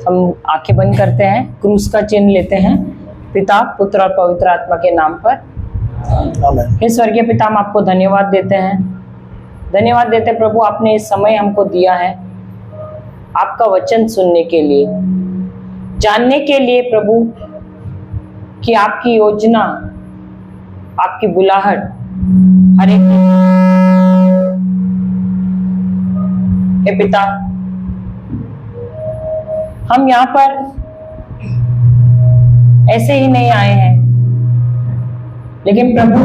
हम आंखें बंद करते हैं, क्रूस का चिन्ह लेते हैं। पिता, पुत्र और पवित्र आत्मा के नाम पर आमीन। हे स्वर्गीय पिता, हम आपको धन्यवाद देते हैं। धन्यवाद देते प्रभु, आपने इस समय हमको दिया है आपका वचन सुनने के लिए, जानने के लिए प्रभु कि आपकी योजना, आपकी बुलाहट हर एक। हे पिता, हम यहाँ पर ऐसे ही नहीं आए हैं, लेकिन प्रभु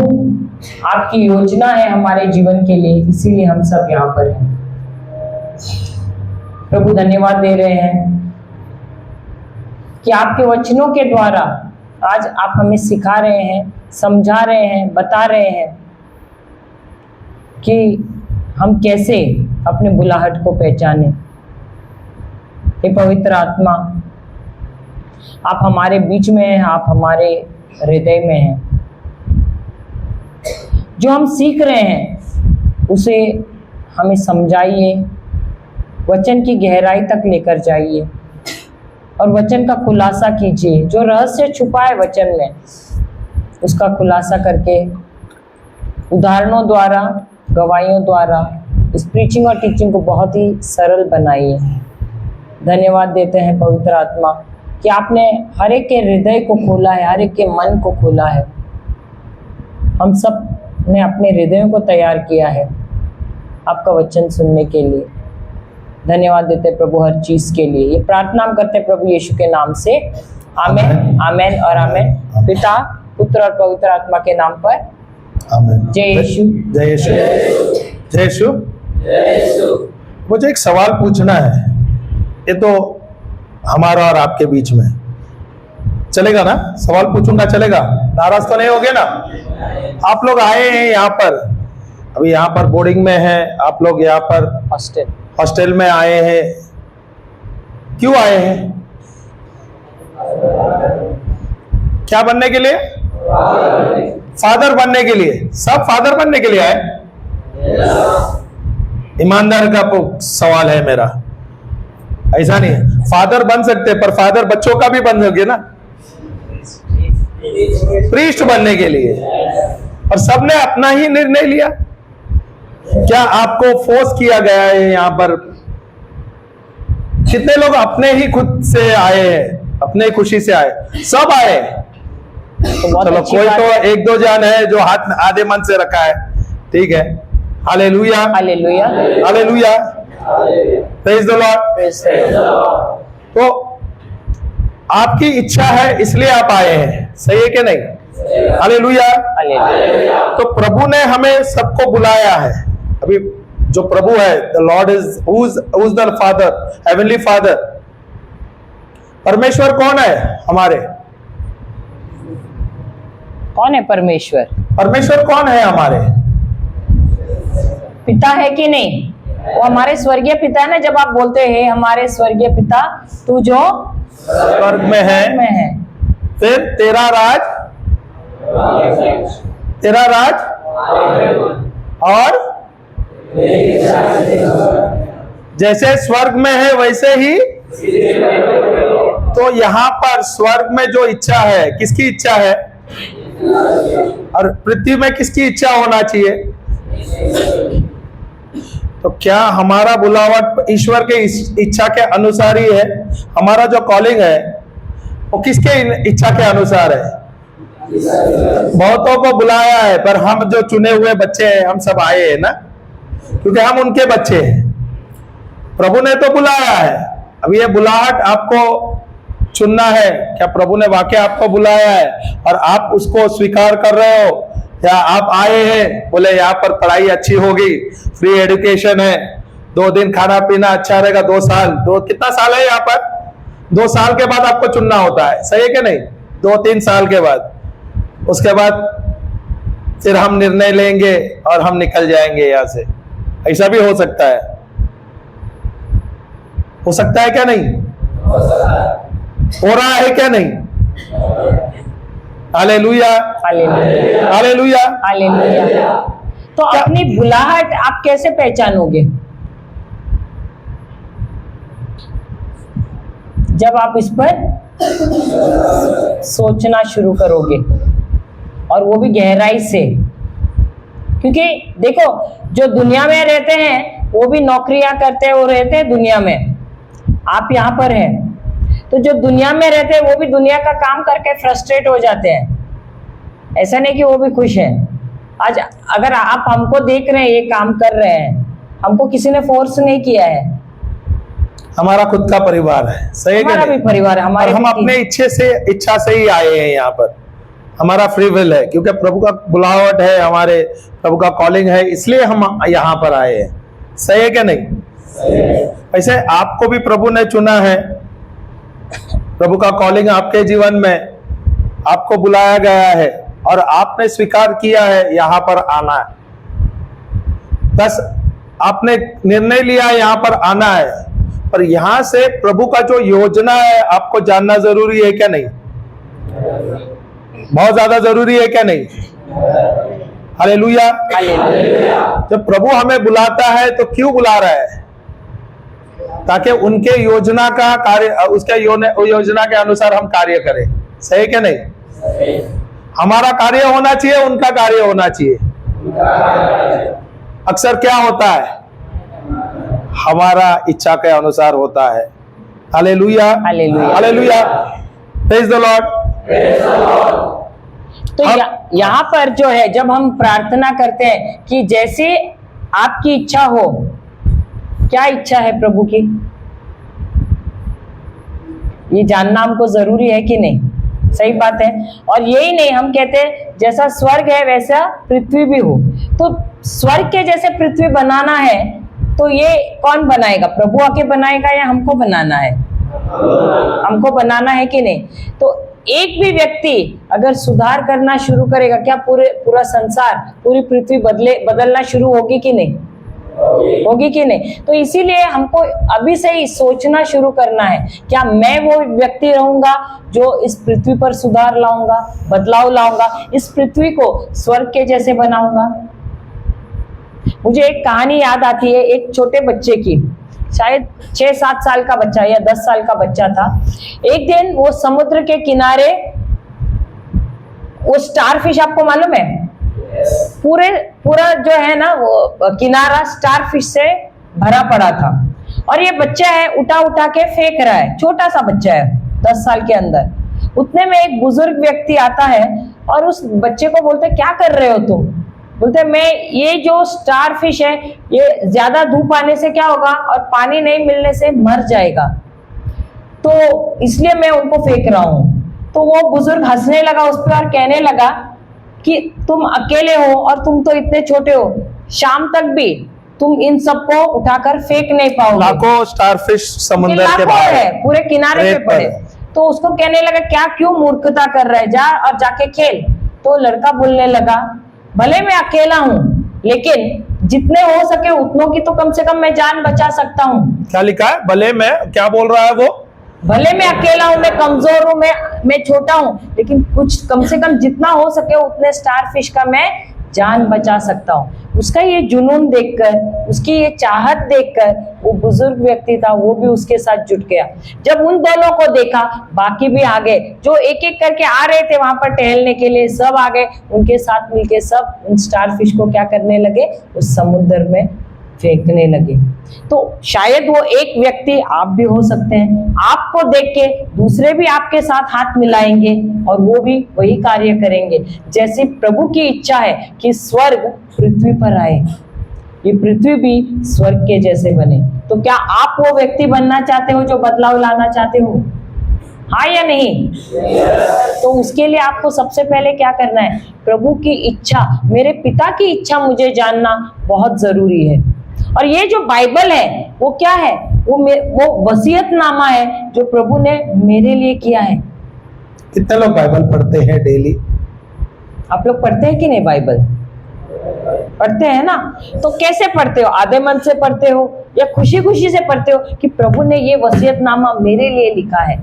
आपकी योजना है हमारे जीवन के लिए, इसीलिए हम सब यहाँ पर हैं। प्रभु धन्यवाद दे रहे हैं कि आपके वचनों के द्वारा आज आप हमें सिखा रहे हैं, समझा रहे हैं, बता रहे हैं कि हम कैसे अपने बुलाहट को पहचाने। हे पवित्र आत्मा, आप हमारे बीच में हैं, आप हमारे हृदय में हैं। जो हम सीख रहे हैं उसे हमें समझाइए, वचन की गहराई तक लेकर जाइए और वचन का खुलासा कीजिए। जो रहस्य छुपा है वचन में, उसका खुलासा करके उदाहरणों द्वारा, गवाहियों द्वारा इस प्रीचिंग और टीचिंग को बहुत ही सरल बनाइए। धन्यवाद देते हैं पवित्र आत्मा कि आपने हर एक के हृदय को खोला है, हर एक के मन को खोला है। हम सब ने अपने हृदयों को तैयार किया है आपका वचन सुनने के लिए। धन्यवाद देते प्रभु हर चीज के लिए। ये प्रार्थना हम करते प्रभु यीशु के नाम से, आमेन, आमेन और आमेन। पिता, पुत्र और पवित्र आत्मा के नाम पर आमेन। जय यीशु, जय यीशु, जय यीशु, जय यीशु। मुझे एक सवाल पूछना है, ये तो हमारा और आपके बीच में चलेगा ना? सवाल पूछूंगा, चलेगा? नाराज तो नहीं होगे ना? आप लोग आए हैं यहाँ पर, अभी यहाँ पर बोर्डिंग में हैं आप लोग, यहाँ पर हॉस्टल में आए हैं। क्यों आए हैं? क्या बनने के लिए? फादर बनने के लिए। सब फादर बनने के लिए आए? ईमानदार का सवाल है मेरा, ऐसा नहीं है। फादर बन सकते पर फादर बच्चों का भी बन सके ना, प्रीस्ट बनने के लिए। और सबने अपना ही निर्णय लिया? क्या आपको फोर्स किया गया है? यहाँ पर कितने लोग अपने ही खुद से आए हैं, अपने खुशी से आए? सब आए? तो चलो, कोई तो एक दो जन है जो हाथ आधे मन से रखा है, ठीक है। Hallelujah, hallelujah, hallelujah, praise the Lord. तो आपकी इच्छा है इसलिए आप आए हैं, सही है कि नहीं? Hallelujah, hallelujah. तो प्रभु ने हमें सबको बुलाया है। अभी जो प्रभु है, the Lord is who's the father, heavenly father. परमेश्वर कौन है हमारे? कौन है परमेश्वर? परमेश्वर कौन है हमारे? पिता है कि नहीं? वो हमारे स्वर्गीय पिता है ना। जब आप बोलते हैं हमारे स्वर्गीय पिता, तू जो स्वर्ग में है, फिर तेरा राज, तेरा राज और जैसे स्वर्ग में है वैसे ही। तो यहाँ पर स्वर्ग में जो इच्छा है, किसकी इच्छा है? और पृथ्वी में किसकी इच्छा होना चाहिए? तो क्या हमारा बुलावट ईश्वर के इच्छा के अनुसार ही है? हमारा जो कॉलिंग है वो किसके इच्छा के अनुसार है? बहुतों को बुलाया है, पर हम जो चुने हुए बच्चे हैं, हम सब आए हैं ना, क्योंकि हम उनके बच्चे हैं। प्रभु ने तो बुलाया है, अब ये बुलाहट आपको चुनना है। क्या प्रभु ने वाकई आपको बुलाया है और आप उसको स्वीकार कर रहे हो? या आप आए हैं, बोले यहाँ पर पढ़ाई अच्छी होगी, फ्री एजुकेशन है, 2 दिन खाना पीना अच्छा रहेगा, 2 साल, कितना साल है यहाँ पर? 2 साल के बाद आपको चुनना होता है, सही है कि नहीं? 2-3 साल के बाद, उसके बाद फिर हम निर्णय लेंगे और हम निकल जाएंगे यहाँ से। ऐसा भी हो सकता है, हो सकता है क्या नहीं? हो रहा है क्या नहीं? Hallelujah, hallelujah, hallelujah, hallelujah. तो अपनी बुलाहट आप कैसे पहचानोगे? जब आप इस पर सोचना शुरू करोगे, और वो भी गहराई से। क्योंकि देखो, जो दुनिया में रहते हैं वो भी नौकरियां करते हुए रहते हैं दुनिया में, आप यहाँ पर हैं, तो जो दुनिया में रहते हैं वो भी दुनिया का काम करके फ्रस्ट्रेट हो जाते हैं। ऐसा नहीं कि वो भी खुश हैं। आज अगर आप हमको देख रहे हैं, ये काम कर रहे हैं, हमको किसी ने फोर्स नहीं किया है, हमारा खुद का परिवार है, सही है कि हमारा भी नहीं? परिवार है, हमारे और हम भी अपने इच्छा से ही आए हैं यहाँ पर, हमारा फ्री विल है, क्योंकि प्रभु का बुलावट है, हमारे प्रभु का कॉलिंग है, इसलिए हम यहाँ पर आए हैं, सही है कि नहीं? ऐसे आपको भी प्रभु ने चुना है, प्रभु का कॉलिंग आपके जीवन में, आपको बुलाया गया है और आपने स्वीकार किया है यहाँ पर आना है। बस आपने निर्णय लिया यहाँ पर आना है, पर यहाँ से प्रभु का जो योजना है आपको जानना जरूरी है क्या नहीं? बहुत ज्यादा जरूरी है क्या नहीं? हालेलुया। जब प्रभु हमें बुलाता है तो क्यों बुला रहा है? ताकि उनके योजना का कार्य, उसके योजना के अनुसार हम कार्य करें, सही क्या नहीं? हमारा कार्य होना चाहिए, उनका कार्य होना चाहिए। अक्सर क्या होता है, हमारा इच्छा के अनुसार होता है। Hallelujah, hallelujah, praise the Lord. तो यहाँ पर जो है, जब हम प्रार्थना करते हैं कि जैसे आपकी इच्छा हो, क्या इच्छा है प्रभु की, ये जानना हमको जरूरी है कि नहीं? सही बात है। और यही नहीं, हम कहते हैं जैसा स्वर्ग है वैसा पृथ्वी भी हो। तो स्वर्ग के जैसे पृथ्वी बनाना है तो ये कौन बनाएगा? प्रभु आके बनाएगा या हमको बनाना है? हमको बनाना है कि नहीं? तो एक भी व्यक्ति अगर सुधार करना शुरू करेगा, क्या पूरा संसार, पूरी पृथ्वी बदलना शुरू होगी कि नहीं? होगी कि नहीं? तो इसीलिए हमको अभी से ही सोचना शुरू करना है, क्या मैं वो व्यक्ति रहूंगा जो इस पृथ्वी पर सुधार लाऊंगा, बदलाव लाऊंगा, इस पृथ्वी को स्वर्ग के जैसे बनाऊंगा। मुझे एक कहानी याद आती है, एक छोटे बच्चे की, शायद 6-7 साल का बच्चा या 10 साल का बच्चा था। एक दिन वो समुद्र के किनारे, वो स्टारफिश, आपको मालूम है, पूरा जो है ना वो किनारा स्टारफिश से भरा पड़ा था, और ये बच्चा है उठा के फेंक रहा है, छोटा सा बच्चा है 10 साल के अंदर। उतने में एक बुजुर्ग व्यक्ति आता है और उस बच्चे को बोलते, क्या कर रहे हो तुम? बोलते, मैं ये जो स्टारफिश है ये ज्यादा धूप आने से क्या होगा और पानी नहीं मिलने से मर जाएगा, तो इसलिए मैं उनको फेंक रहा हूं। तो वो बुजुर्ग हंसने लगा उस पर और कहने लगा कि तुम अकेले हो और तुम तो इतने छोटे हो, शाम तक भी तुम इन सबको उठाकर फेंक नहीं पाओगे। लाखों स्टारफिश समुद्र के बाहर है, पूरे किनारे पे पड़े। तो उसको कहने लगा, क्या क्यों मूर्खता कर रहा है, जा और जाके खेल। तो लड़का बोलने लगा, भले मैं अकेला हूं लेकिन जितने हो सके उतनों की तो कम से कम मैं जान बचा सकता हूँ। क्या लिखा है? भले मैं, क्या बोल रहा है वो? भले मैं अकेला हूं, मैं कमजोर हूं, मैं छोटा हूं, लेकिन कुछ कम से कम जितना हो सके उतने स्टारफिश का मैं जान बचा सकता हूं। उसका ये जुनून देखकर, उसकी ये चाहत देखकर वो बुजुर्ग व्यक्ति था, वो भी उसके साथ जुट गया। जब उन दोनों को देखा, बाकी भी आ गए, जो एक एक करके आ रहे थे वहां पर टहलने के लिए, सब आ गए, उनके साथ मिलके सब उन स्टारफिश को क्या करने लगे, उस समुद्र में फेंकने लगे। तो शायद वो एक व्यक्ति आप भी हो सकते हैं, आपको देख के दूसरे भी आपके साथ हाथ मिलाएंगे और वो भी वही कार्य करेंगे जैसे प्रभु की इच्छा है कि स्वर्ग पृथ्वी पर आए, ये पृथ्वी भी स्वर्ग के जैसे बने। तो क्या आप वो व्यक्ति बनना चाहते हो जो बदलाव लाना चाहते हो? हाँ या नहीं? तो उसके लिए आपको सबसे पहले क्या करना है? प्रभु की इच्छा, मेरे पिता की इच्छा मुझे जानना बहुत जरूरी है। और ये जो बाइबल है वो क्या है? वो वसीयतनामा है जो प्रभु ने मेरे लिए किया है। कितने लोग बाइबल पढ़ते हैं डेली? आप लोग पढ़ते हैं कि नहीं? बाइबल पढ़ते हैं ना? तो कैसे पढ़ते हो? आधे मन से पढ़ते हो या खुशी खुशी से पढ़ते हो कि प्रभु ने ये वसीयतनामा मेरे लिए लिखा है,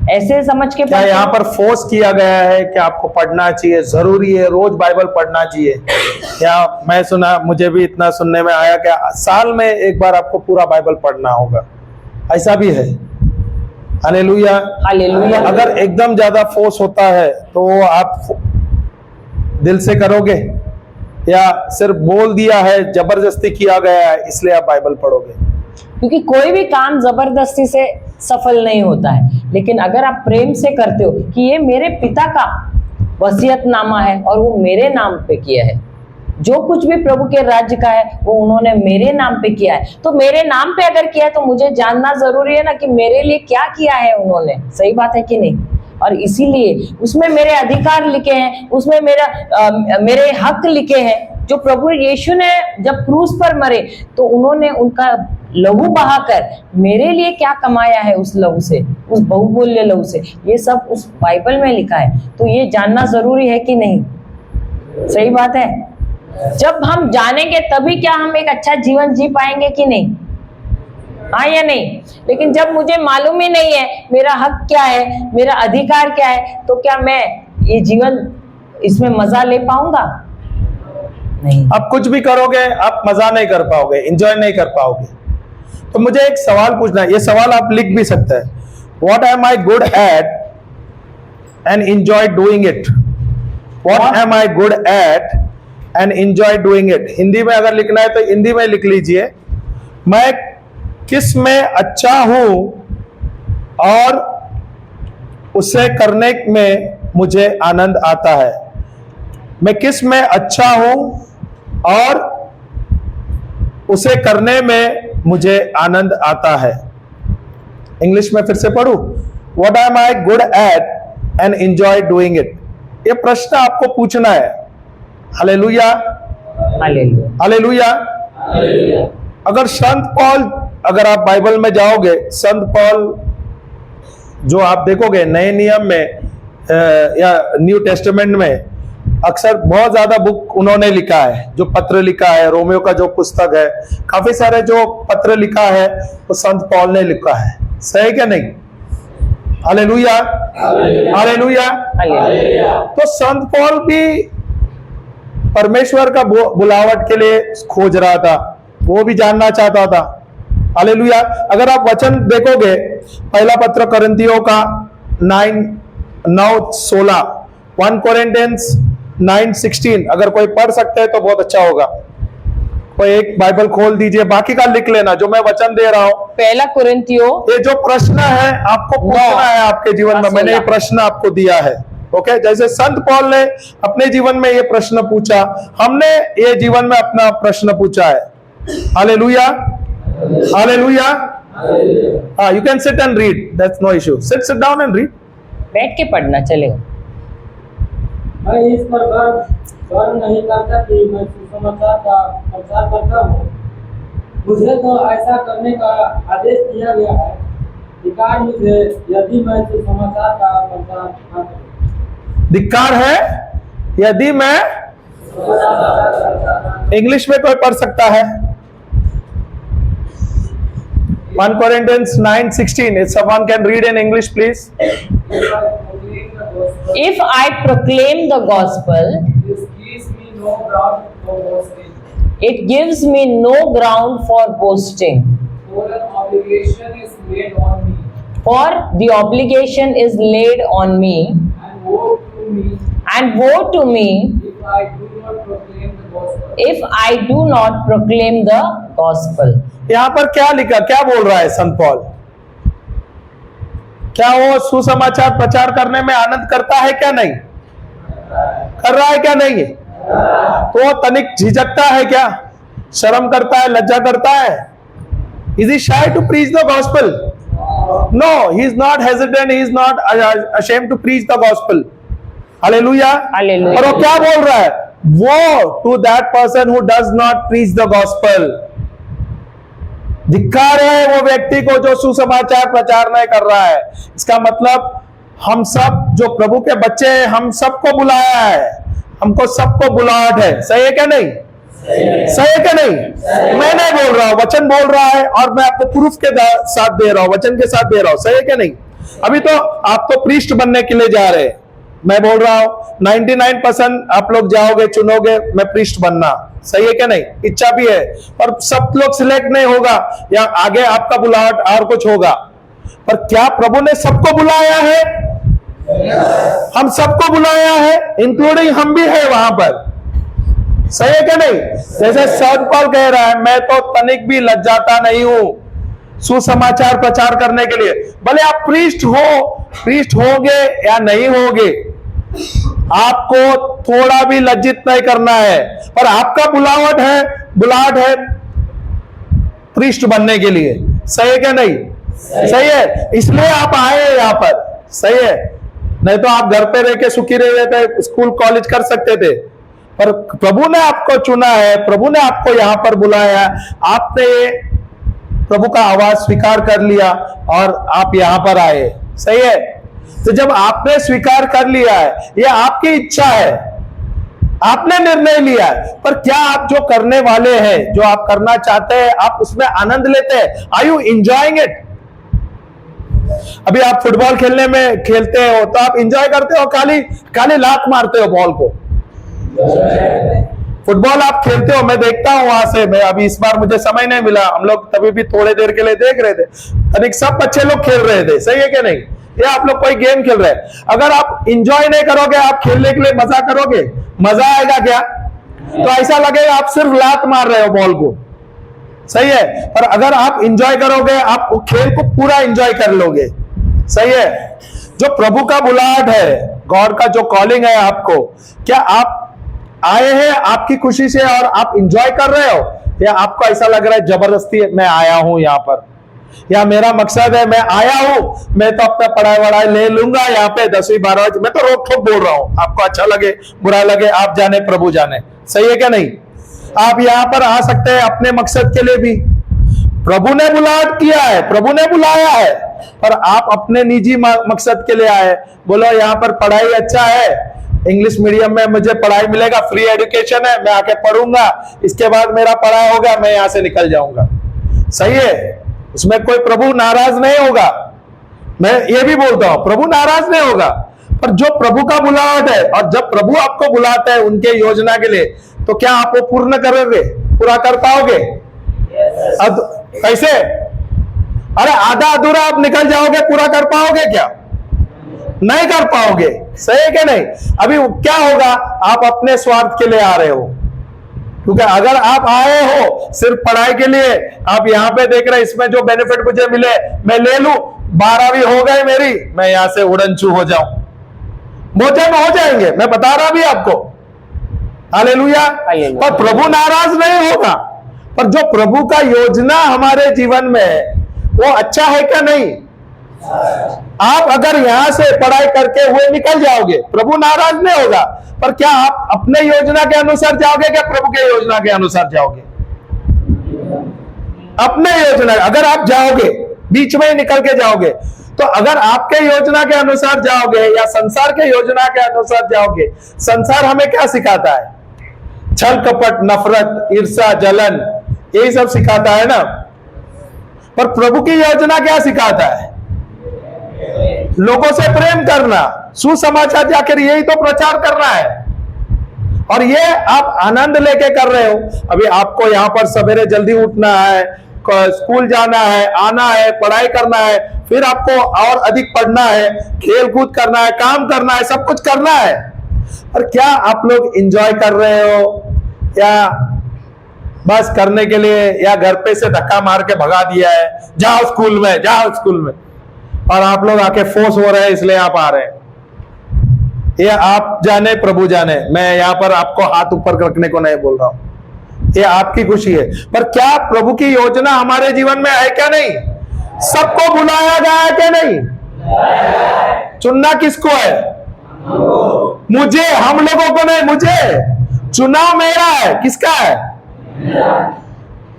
ऐसे समझ के? क्या यहाँ पर फोर्स किया गया है कि आपको पढ़ना चाहिए, जरूरी है, रोज बाइबल पढ़ना चाहिए? या मैं सुना, मुझे भी इतना सुनने में आया कि साल में एक बार आपको पूरा बाइबल पढ़ना होगा, ऐसा भी है? हालेलुया। हालेलुया। अगर एकदम ज्यादा फोर्स होता है तो वो आप दिल से करोगे या सिर्फ बोल दिया है, जबरदस्ती किया गया है इसलिए आप बाइबल पढ़ोगे? क्योंकि कोई भी काम जबरदस्ती से सफल नहीं होता है, लेकिन अगर आप प्रेम से करते हो कि ये मेरे पिता का वसीयतनामा है और वो मेरे नाम पे किया है, जो कुछ भी प्रभु के राज्य का है वो उन्होंने मेरे नाम पे किया है, तो मेरे नाम पे अगर किया है तो मुझे जानना जरूरी है ना कि मेरे लिए क्या किया है उन्होंने। सही बात है कि नहीं? और इसीलिए उसमें मेरे अधिकार लिखे हैं, उसमें मेरे हक लिखे हैं। जो प्रभु यीशु ने जब क्रूस पर मरे तो उन्होंने उनका लहू बहाकर मेरे लिए क्या कमाया है उस लहू से, उस बहुमूल्य लहू से, ये सब उस बाइबल में लिखा है। तो ये जानना जरूरी है कि नहीं? सही बात है। जब हम जानेंगे तभी क्या हम एक अच्छा जीवन जी पाएंगे कि नहीं? हाँ या नहीं? लेकिन जब मुझे मालूम ही नहीं है मेरा हक क्या है, मेरा अधिकार क्या है, तो क्या मैं ये जीवन इसमें मजा ले पाऊंगा? नहीं। आप कुछ भी करोगे आप मजा नहीं कर पाओगे, एंजॉय नहीं कर पाओगे। तो मुझे एक सवाल पूछना है, ये सवाल आप लिख भी सकते हैं। What am I good at and enjoy doing it? What am I good at and enjoy doing it? Hindi में अगर लिखना है तो हिंदी में लिख लीजिए, मैं किस में अच्छा हूं और उसे करने में मुझे आनंद आता है। मैं किस में अच्छा हूं और उसे करने में मुझे आनंद आता है। इंग्लिश में फिर से पढ़ूं, what am I good at and enjoy doing it? ये प्रश्न आपको पूछना है। Hallelujah, hallelujah, hallelujah. अगर संत पौल, अगर आप बाइबल में जाओगे, संत पौल जो आप देखोगे नए नियम में या न्यू टेस्टामेंट में, अक्सर बहुत ज्यादा बुक उन्होंने लिखा है, जो पत्र लिखा है, रोमियो का जो पुस्तक है, काफी सारे जो पत्र लिखा है वो संत पौल ने लिखा है। सही क्या नहीं? Hallelujah, hallelujah. तो संत पौल भी परमेश्वर का बुलावट के लिए खोज रहा था, वो भी जानना चाहता था। हालेलुया। अगर आप वचन देखोगे, पहला पत्र कोरिन्थियों का 9:16, 1 Corinthians 9:16, अगर कोई पढ़ सकते हैं तो बहुत अच्छा होगा। कोई एक बाइबल खोल दीजिए, बाकी का लिख लेना जो मैं वचन दे रहा हूं। पहला कुरिन्थियों, ये जो प्रश्न है आपको पूछना है आपके जीवन में, मैंने ये प्रश्न आपको दिया है। ओके, जैसे संत पौल ने अपने जीवन में ये प्रश्न पूछा, हमने ये जीवन में अपना प्रश्न पूछा है। Hallelujah, hallelujah. You can sit and read, that's no issue. Sit down and read. बैठ के पढ़ना चलेगा। मैं इस पर गर्व नहीं करता कि मैं सुसमाचार का प्रचार करता हूँ। मुझे तो ऐसा करने का आदेश दिया गया है। धिक्कार मुझे यदि मैं सुसमाचार का प्रचार न करूं। धिक्कार है यदि मैं, इंग्लिश में कोई पढ़ सकता है? 1 Corinthians 9:16. If someone can read in English, please. If I proclaim the gospel, This gives me no ground for boasting, it gives me no ground for boasting. for an obligation is laid on me, For the obligation is laid on me, and woe to me and woe to me if I do not proclaim the gospel. if I do not proclaim the gospel. यहां पर क्या लिखा, क्या बोल रहा है संत पौल? क्या वो सुसमाचार प्रचार करने में आनंद करता है क्या? नहीं कर रहा है क्या? नहीं है तो वो तनिक झिझकता है क्या? शर्म करता है, लज्जा करता है? Is he shy to preach the gospel? No, he is not hesitant, he is not ashamed to preach the gospel. Hallelujah, hallelujah. और वो क्या बोल रहा है? वो to that person who does not preach the gospel. धिक्कार है वो व्यक्ति को जो सुसमाचार प्रचार नहीं कर रहा है। इसका मतलब हम सब जो प्रभु के बच्चे हैं, हम सबको बुलाया है, हमको सबको बुलाहट है। सही है क्या नहीं? सही है क्या नहीं? मैं नहीं बोल रहा हूं, वचन बोल रहा है और मैं आपको प्रूफ के साथ दे रहा हूं, वचन के साथ दे रहा हूं। सही है क्या नहीं? अभी तो आप तो प्रीस्ट बनने के लिए जा रहे हैं, मैं बोल रहा हूं 99% आप लोग जाओगे, चुनोगे मैं प्रीस्ट बनना। सही है क्या नहीं? इच्छा भी है, पर सब लोग सिलेक्ट नहीं होगा, या आगे आपका बुलाहट और कुछ होगा। पर क्या प्रभु ने सबको बुलाया है? हम सबको बुलाया है, इंक्लूडिंग हम भी है वहां पर। सही है क्या नहीं? जैसे सौद पॉल कह रहा है, मैं तो तनिक भी लज्जाता नहीं हूं सुसमाचार प्रचार करने के लिए। भले आप प्रीस्ट होगे या नहीं होगे, आपको थोड़ा भी लज्जित नहीं करना है, पर आपका बुलाहट है प्रीस्ट बनने के लिए। सही है क्या नहीं? सही है, इसलिए आप आए यहां पर। सही है, नहीं तो आप घर पे रह के सुखी रह जाते, स्कूल कॉलेज कर सकते थे, पर प्रभु ने आपको चुना है, प्रभु ने आपको यहां पर बुलाया। आपने प्रभु का आवाज स्वीकार कर लिया और आप यहां पर आए। सही है, तो जब आपने स्वीकार कर लिया है, यह आपकी इच्छा है, आपने निर्णय लिया है, पर क्या आप जो करने वाले हैं, जो आप करना चाहते हैं, आप उसमें आनंद लेते हैं? Are you enjoying it? अभी आप फुटबॉल खेलते हो तो आप एंजॉय करते हो, खाली लात मारते हो बॉल को? फुटबॉल आप खेलते हो, मैं देखता हूं वहां से। मैं अभी इस बार मुझे समय नहीं मिला, हम लोग तभी भी थोड़े देर के लिए देख रहे थे, तनिक सब बच्चे लोग खेल रहे थे। सही है क्या नहीं? या आप लोग कोई गेम खेल रहे हैं, अगर आप इंजॉय नहीं करोगे, आप खेलने के लिए मजा करोगे, मजा आएगा क्या? तो ऐसा लगेगा आप सिर्फ लात मार रहे हो बॉल को। सही है, पर अगर आप इंजॉय करोगे, आप खेल को पूरा इंजॉय कर लोगे। सही है, जो प्रभु का बुलाहट है, गॉड का जो कॉलिंग है आपको, क्या आप आए हैं आपकी खुशी से और आप इंजॉय कर रहे हो, या आपको ऐसा लग रहा है जबरदस्ती मैं आया हूं यहां पर, या मेरा मकसद है मैं आया हूं, मैं तो अपना पढ़ाई ले लूंगा यहाँ पे 10वीं 12वीं, मैं तो रोक ठोक बोल रहा हूं, आपको अच्छा लगे बुरा लगे आप जाने, प्रभु जाने। सही है क्या नहीं? आप यहां पर आ सकते हैं अपने मकसद के लिए भी। प्रभु ने बुलाहट किया है, प्रभु ने बुलाया है, पर आप अपने निजी मकसद के लिए आए। बोलो यहाँ पर पढ़ाई अच्छा है, इंग्लिश मीडियम में मुझे पढ़ाई मिलेगा, फ्री एजुकेशन है, मैं आके पढ़ूंगा, इसके बाद मेरा पढ़ाई होगा, मैं यहां से निकल जाऊंगा। सही है, उसमें कोई प्रभु नाराज नहीं होगा। मैं ये भी बोलता हूं, प्रभु नाराज नहीं होगा, पर जो प्रभु का बुलाहट है, और जब प्रभु आपको बुलाते हैं उनके योजना के लिए, तो क्या आप वो पूरा कर पाओगे? कैसे? अरे आधा अधूरा आप निकल जाओगे, पूरा कर पाओगे क्या? नहीं कर पाओगे। सही है क्या नहीं? अभी क्या होगा, आप अपने स्वार्थ के लिए आ रहे हो, क्योंकि अगर आप आए हो सिर्फ पढ़ाई के लिए, आप यहां पे देख रहे इसमें जो बेनिफिट मुझे मिले मैं ले लूं, 12वीं हो गई मेरी, मैं यहां से उड़नछू हो जाऊं, मोचे में हो जाएंगे, मैं बता रहा भी आपको। हालेलुया। पर प्रभु नाराज नहीं होगा, पर जो प्रभु का योजना हमारे जीवन में है वो अच्छा है क्या नहीं? आप अगर यहां से पढ़ाई करके हुए निकल जाओगे, प्रभु नाराज नहीं होगा, पर क्या आप अपने योजना के अनुसार जाओगे, क्या प्रभु के योजना के अनुसार जाओगे? अपने योजना, अगर आप जाओगे बीच में ही निकल के जाओगे, तो अगर आपके योजना के अनुसार जाओगे या संसार के योजना के अनुसार जाओगे, संसार हमें क्या सिखाता है? छल कपट, नफरत, ईर्ष्या, जलन, यही सब सिखाता है ना। पर प्रभु की योजना क्या सिखाता है? लोगों से प्रेम करना, सुसमाचार जाकर यही तो प्रचार करना है, और ये आप आनंद लेके कर रहे हो। अभी आपको यहां पर सवेरे जल्दी उठना है, स्कूल जाना है, आना है, पढ़ाई करना है, फिर आपको और अधिक पढ़ना है, खेल कूद करना है, काम करना है, सब कुछ करना है। और क्या आप लोग एंजॉय कर रहे हो, या बस करने के लिए, या घर पे से धक्का मार के भगा दिया है, जाओ स्कूल में, जाओ स्कूल में, और आप लोग आके फोर्स हो रहे हैं इसलिए आप आ रहे हैं? ये आप जाने, प्रभु जाने, मैं यहां पर आपको हाथ ऊपर रखने को नहीं बोल रहा हूं, ये आपकी खुशी है। पर क्या प्रभु की योजना हमारे जीवन में है क्या नहीं? सबको बुलाया गया है क्या नहीं? चुनना किसको है? मुझे, हम लोगों को नहीं, मुझे। चुनाव मेरा है, किसका है?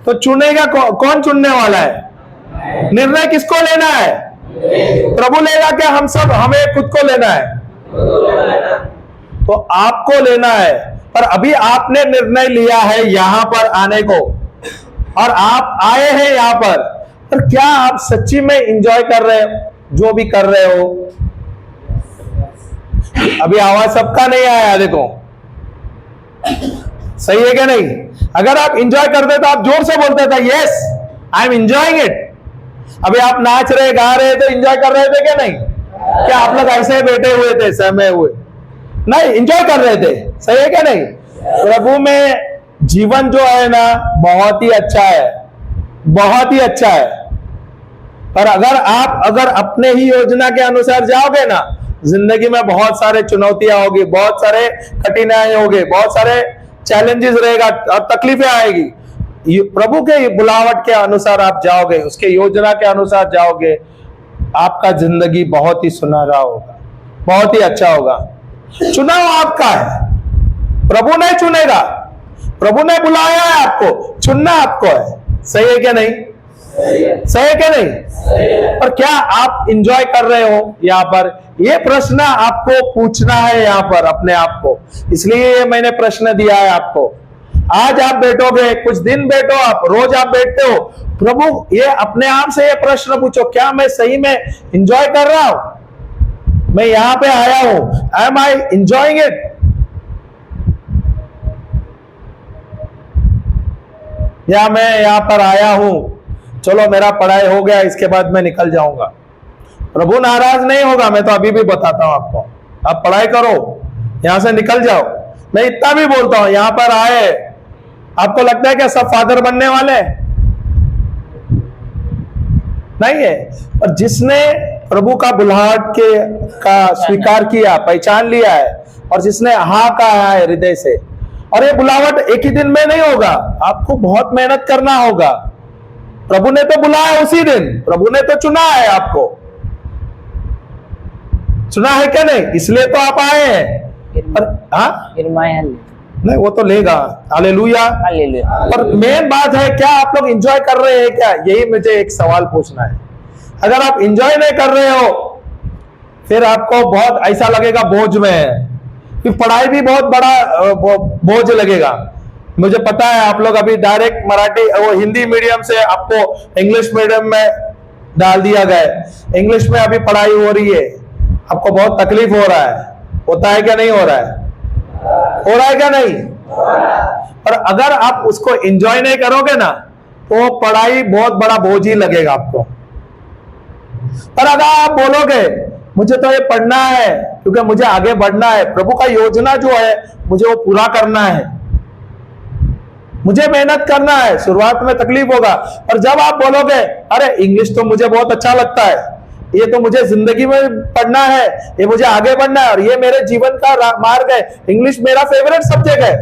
तो चुनेगा कौन? चुनने वाला है। निर्णय किसको लेना है? प्रभु लेगा क्या? हम सब, हमें खुद को लेना है? तो आपको लेना है। पर अभी आपने निर्णय लिया है यहां पर आने को, और आप आए हैं यहां पर क्या आप सच्ची में एंजॉय कर रहे हो जो भी कर रहे हो? अभी आवाज सबका नहीं आया, देखो सही है क्या नहीं? अगर आप एंजॉय करते तो आप जोर से बोलते थे, yes I am enjoying it. अभी आप नाच रहे गा रहे थे, एंजॉय कर रहे थे क्या नहीं? क्या आप लोग ऐसे बैठे हुए थे सहमे हुए? नहीं, एंजॉय कर रहे थे। सही है क्या नहीं? प्रभु में जीवन जो है ना बहुत ही अच्छा है, बहुत ही अच्छा है। और अगर अपने ही योजना के अनुसार जाओगे ना, जिंदगी में बहुत सारे चुनौतियां होगी, बहुत सारे कठिनाई होगी, बहुत सारे चैलेंजेस रहेगा और तकलीफें आएगी। प्रभु के बुलावट के अनुसार आप जाओगे, उसके योजना के अनुसार जाओगे, आपका जिंदगी बहुत ही सुनहरा होगा, बहुत ही अच्छा होगा। चुनाव आपका है, प्रभु नहीं चुनेगा। प्रभु ने बुलाया है आपको, चुनना आपको है। सही है क्या नहीं? सही है क्या नहीं? और क्या आप एंजॉय कर रहे हो यहाँ पर? ये प्रश्न आपको पूछना है यहाँ पर अपने आप को। इसलिए ये मैंने प्रश्न दिया है आपको। आज आप बैठोगे, कुछ दिन बैठो, आप रोज आप बैठते हो, प्रभु ये अपने आप से ये प्रश्न पूछो, क्या मैं सही में एंजॉय कर रहा हूं? मैं यहां पे आया हूं, एम आई एंजॉयिंग इट? या मैं यहां पर आया हूं, चलो मेरा पढ़ाई हो गया, इसके बाद मैं निकल जाऊंगा। प्रभु नाराज नहीं होगा, मैं तो अभी भी बताता हूं आपको। आप पढ़ाई करो, यहां से निकल जाओ। मैं इतना भी बोलता हूं, यहां पर आए, आपको लगता है क्या सब फादर बनने वाले हैं? नहीं है। और जिसने प्रभु का बुलाहट का स्वीकार किया, पहचान लिया है, और जिसने हाँ कहा है हृदय से, और ये बुलावट एक ही दिन में नहीं होगा, आपको बहुत मेहनत करना होगा। प्रभु ने तो बुलाया उसी दिन, प्रभु ने तो चुना है आपको, चुना है क्या नहीं? इसलिए तो आप आए हैं। हाँ, नहीं वो तो लेगा, हालेलुया। पर मेन बात है, क्या आप लोग एंजॉय कर रहे हैं क्या? यही मुझे एक सवाल पूछना है। अगर आप एंजॉय नहीं कर रहे हो, फिर आपको बहुत ऐसा लगेगा बोझ में है, फिर पढ़ाई भी बहुत बड़ा बोझ लगेगा। मुझे पता है आप लोग अभी डायरेक्ट मराठी वो हिंदी मीडियम से आपको इंग्लिश मीडियम में डाल दिया गया। इंग्लिश में अभी पढ़ाई हो रही है, आपको बहुत तकलीफ हो रहा है, होता है क्या नहीं हो रहा है? हो रहा है क्या नहीं? और अगर आप उसको एंजॉय नहीं करोगे ना, तो पढ़ाई बहुत बड़ा बोझ ही लगेगा आपको। पर अगर आप बोलोगे मुझे तो ये पढ़ना है क्योंकि मुझे आगे बढ़ना है, प्रभु का योजना जो है मुझे वो पूरा करना है, मुझे मेहनत करना है, शुरुआत में तकलीफ होगा। और जब आप बोलोगे अरे इंग्लिश तो मुझे बहुत अच्छा लगता है, ये तो मुझे जिंदगी में पढ़ना है, ये मुझे आगे बढ़ना है और ये मेरे जीवन का मार्ग है, इंग्लिश मेरा फेवरेट सब्जेक्ट है,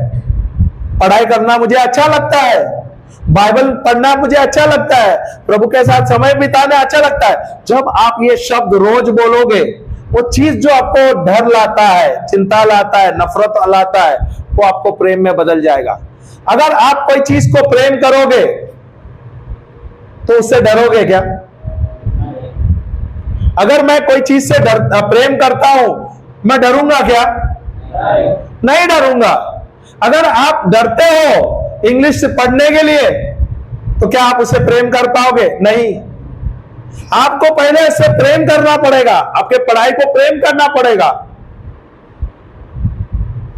पढ़ाई करना मुझे अच्छा लगता है, बाइबल पढ़ना मुझे अच्छा लगता है, प्रभु के साथ समय बिताना अच्छा लगता है। जब आप ये शब्द रोज बोलोगे, वो चीज जो आपको डर लाता है, चिंता लाता है, नफरत लाता है, वो आपको प्रेम में बदल जाएगा। अगर आप कोई चीज को प्रेम करोगे तो उससे डरोगे क्या? अगर मैं कोई चीज से प्रेम करता हूं, मैं डरूंगा क्या? नहीं डरूंगा। अगर आप डरते हो इंग्लिश से पढ़ने के लिए, तो क्या आप उसे प्रेम कर पाओगे? नहीं। आपको पहले इससे प्रेम करना पड़ेगा, आपके पढ़ाई को प्रेम करना पड़ेगा।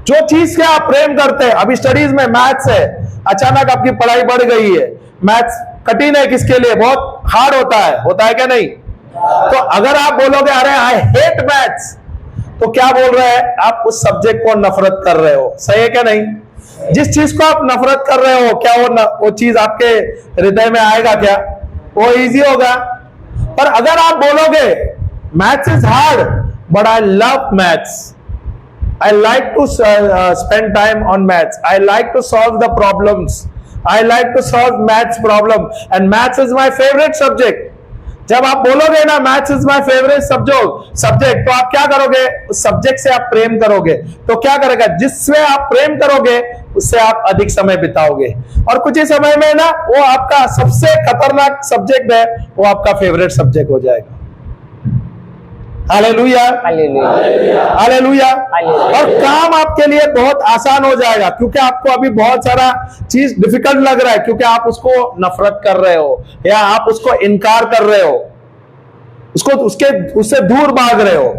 जो चीज से आप प्रेम करते हैं, अभी स्टडीज में मैथ्स है, अचानक आपकी पढ़ाई बढ़ गई है, मैथ्स कठिन है किसके लिए? बहुत हार्ड होता है क्या नहीं? तो अगर आप बोलोगे अरे आई हेट मैथ्स, तो क्या बोल रहे हैं? आप उस सब्जेक्ट को नफरत कर रहे हो। सही है क्या नहीं? जिस चीज को आप नफरत कर रहे हो, क्या वो चीज आपके हृदय में आएगा क्या? वो इजी होगा। पर अगर आप बोलोगे maths is hard but I love maths, I like to spend time on maths, I like to solve the problems, I like to solve maths problem and maths is my favorite subject. जब आप बोलोगे ना maths is my favorite subject, तो आप क्या करोगे? उस subject से आप प्रेम करोगे, तो क्या करेगा? जिससे आप प्रेम करोगे उससे आप अधिक समय बिताओगे, और कुछ ही समय में ना वो आपका सबसे खतरनाक सब्जेक्ट है, वो आपका फेवरेट सब्जेक्ट हो जाएगा। Hallelujah, hallelujah. और काम आपके लिए बहुत आसान हो जाएगा, क्योंकि आपको अभी बहुत सारा चीज डिफिकल्ट लग रहा है, क्योंकि आप उसको नफरत कर रहे हो या आप उसको इनकार कर रहे हो, उससे दूर भाग रहे हो।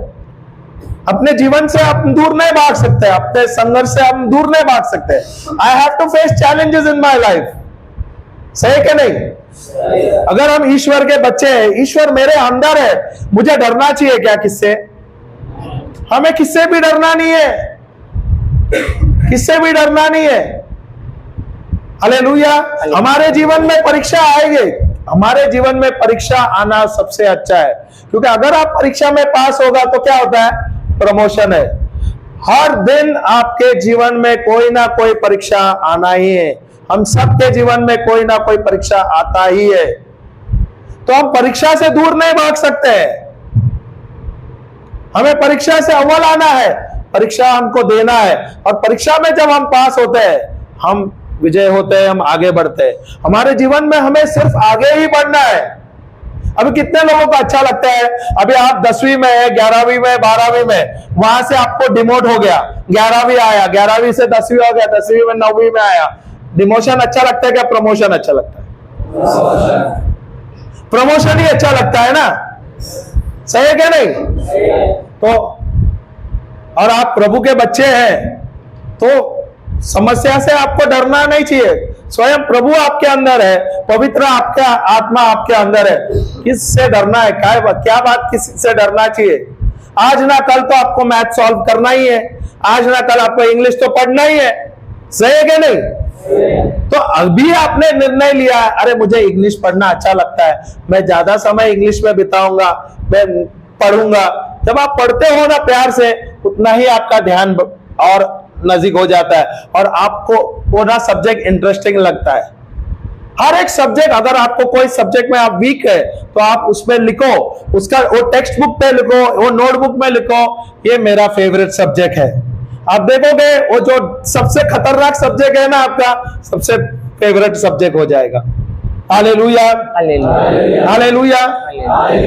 अपने जीवन से आप दूर नहीं भाग सकते, अपने संघर्ष से हम दूर नहीं भाग सकते। I have to face challenges in my life. सही कि नहीं? अगर हम ईश्वर के बच्चे हैं, ईश्वर मेरे अंदर है, मुझे डरना चाहिए क्या किससे? हमें किससे भी डरना नहीं है, किससे भी डरना नहीं है। हालेलुया। हमारे जीवन में परीक्षा आएगी, हमारे जीवन में परीक्षा आना सबसे अच्छा है, क्योंकि अगर आप परीक्षा में पास होगा तो क्या होता है? प्रमोशन है। हर दिन आपके जीवन में कोई ना कोई परीक्षा आना ही है, हम सबके जीवन में कोई ना कोई परीक्षा आता ही है, तो हम परीक्षा से दूर नहीं भाग सकते। हमें परीक्षा से अव्वल आना है, परीक्षा हमको देना है, और परीक्षा में जब हम पास होते हैं, हम विजय होते हैं, हम आगे बढ़ते हैं। हमारे जीवन में हमें सिर्फ आगे ही बढ़ना है। अभी कितने लोगों को अच्छा लगता है, अभी आप 10वीं में है, 11वीं में, 12वीं में, वहां से आपको डिमोट हो गया, 11वीं आया, 11वीं से 10वीं हो गया, 10वीं में 9वीं में आया। डिमोशन अच्छा लगता है क्या प्रमोशन अच्छा लगता है? प्रमोशन ही अच्छा लगता है ना, सही है क्या नहीं? तो और आप प्रभु के बच्चे हैं तो समस्या से आपको डरना नहीं चाहिए। स्वयं प्रभु आपके अंदर है, पवित्र आपका आत्मा आपके अंदर है, किससे डरना है? क्या बात किससे डरना चाहिए? आज ना कल तो आपको मैथ सॉल्व करना ही है, आज ना कल आपको इंग्लिश तो पढ़ना ही है, सही है क्या नहीं? तो अभी आपने निर्णय लिया है, अरे मुझे इंग्लिश पढ़ना अच्छा लगता है, मैं ज्यादा समय इंग्लिश में बिताऊंगा, मैं पढ़ूंगा। जब आप पढ़ते हो ना प्यार से, उतना ही आपका ध्यान और नजदीक हो जाता है, और आपको वो ना सब्जेक्ट इंटरेस्टिंग लगता है। हर एक सब्जेक्ट, अगर आपको कोई सब्जेक्ट में आप वीक है तो आप उसमें लिखो, उसका वो टेक्स्ट बुक पे लिखो, वो नोटबुक में लिखो, ये मेरा फेवरेट सब्जेक्ट है। आप देखोगे वो जो सबसे खतरनाक सब्जेक्ट है ना, आपका सबसे फेवरेट सब्जेक्ट हो जाएगा। Hallelujah, hallelujah.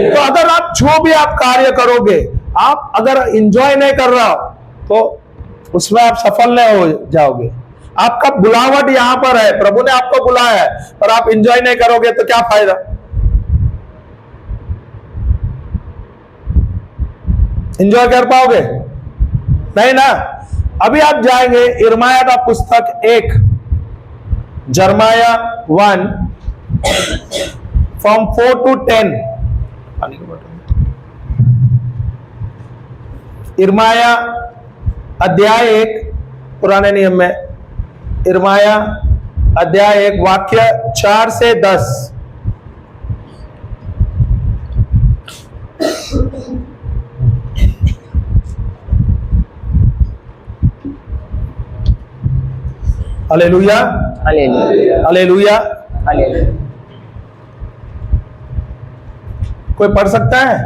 तो अगर आप जो भी आप कार्य करोगे, आप अगर एंजॉय नहीं कर रहा हो तो उसमें आप सफल नहीं हो जाओगे। आपका बुलावट यहां पर है, प्रभु ने आपको बुलाया है, और आप एंजॉय नहीं करोगे तो क्या फायदा? एंजॉय कर पाओगे? नहीं ना। अभी आप जाएंगे यिर्मयाह का पुस्तक 1, यिर्मयाह 1 from 4 to 10। यिर्मयाह अध्याय 1 पुराने नियम में, यिर्मयाह अध्याय 1 वाक्य 4 से 10। Hallelujah, hallelujah, hallelujah. हालेलुया। कोई पढ़ सकता है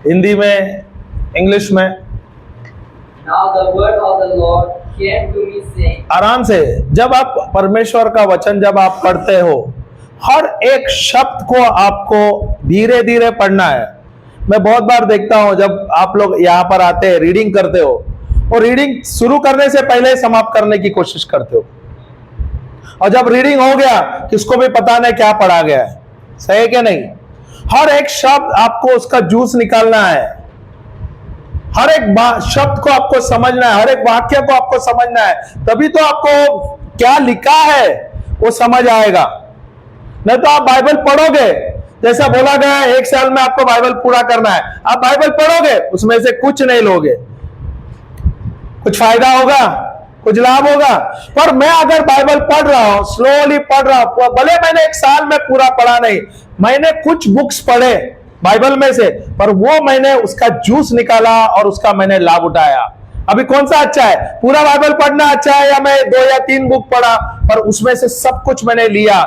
हिंदी में, इंग्लिश में? Now the word of the Lord came to me saying, आराम से। जब आप परमेश्वर का वचन जब आप पढ़ते हो, हर एक शब्द को आपको धीरे धीरे पढ़ना है। मैं बहुत बार देखता हूं जब आप लोग यहाँ पर आते हैं, रीडिंग करते हो, और रीडिंग शुरू करने से पहले समाप्त करने की कोशिश करते हो, और जब रीडिंग हो गया किसको भी पता नहीं क्या पढ़ा गया है, सही है क्या नहीं? हर एक शब्द आपको उसका जूस निकालना है, हर एक शब्द को आपको समझना है, हर एक वाक्य को आपको समझना है, तभी तो आपको क्या लिखा है वो समझ आएगा। नहीं तो आप बाइबल पढ़ोगे, जैसा बोला गया है 1 साल में आपको बाइबल पूरा करना है, आप बाइबल पढ़ोगे उसमें से कुछ नहीं लोगे, कुछ फायदा होगा, कुछ लाभ होगा। पर मैं अगर बाइबल पढ़ रहा हूं, स्लोली पढ़ रहा हूं, भले मैंने 1 साल में पूरा पढ़ा नहीं, मैंने कुछ बुक्स पढ़े बाइबल में से, पर वो मैंने उसका जूस निकाला और उसका मैंने लाभ उठाया। अभी कौन सा अच्छा है? पूरा बाइबल पढ़ना अच्छा है, या मैं 2 या 3 बुक पढ़ा पर उसमें से सब कुछ मैंने लिया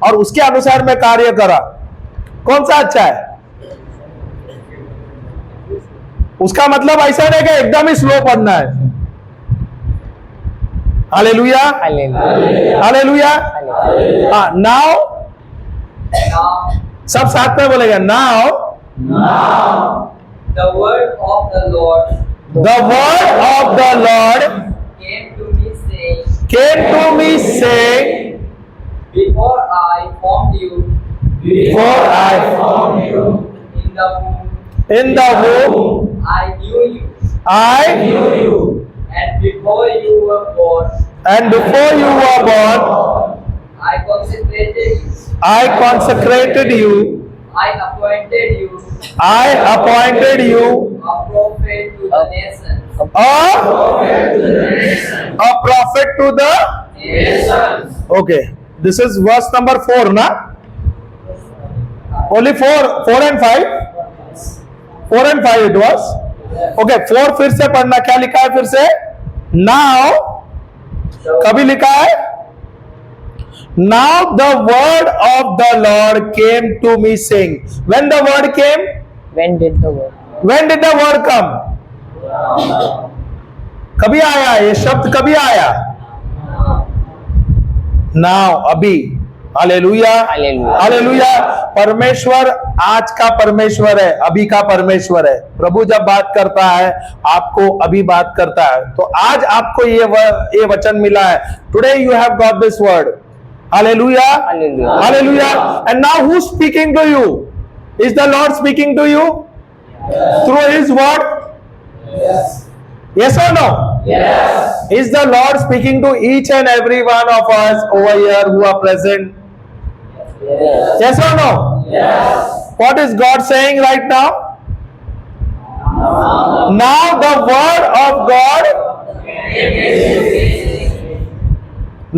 और उसके अनुसार मैं कार्य करा? कौन सा अच्छा है? उसका मतलब ऐसा नहीं कि एकदम ही स्लो पढ़ना है। Hallelujah, hallelujah, hallelujah. हाँ, नाउ Now सब साथ में बोलेगा, now the word of the Lord the word of the Lord came to me saying, came to me saying, Before I formed you before I formed you in the womb, in the womb, I knew you, I knew you, and before you were born, and before you were born, I consecrated you. I consecrated you. I appointed you I appointed you a prophet to the nations. a prophet to the Nations. okay. This is verse number 4, na? Only 4 and 5. 4 and 5 it was. Okay, 4 फिर से पढ़ना. क्या लिखा है फिर से? Now कभी लिखा है? Now the word of the Lord came to me saying. When the word came? When did the word? When did the word come? कभी आया ये शब्द? कभी आया? Now, अभी. Hallelujah, hallelujah. हालेलुया। परमेश्वर आज का परमेश्वर है, अभी का परमेश्वर है। प्रभु जब बात करता है आपको अभी बात करता है। तो आज आपको ये वचन मिला है। Today you have got this word. Hallelujah, hallelujah. Hallelujah. And now who speaking to you? Is the Lord speaking to you through his word? Yes or no? Yes. Is the Lord speaking to each and every one of us over here who are present? Yes. Yes or no? Yes. What is God saying right now? Now the word of God.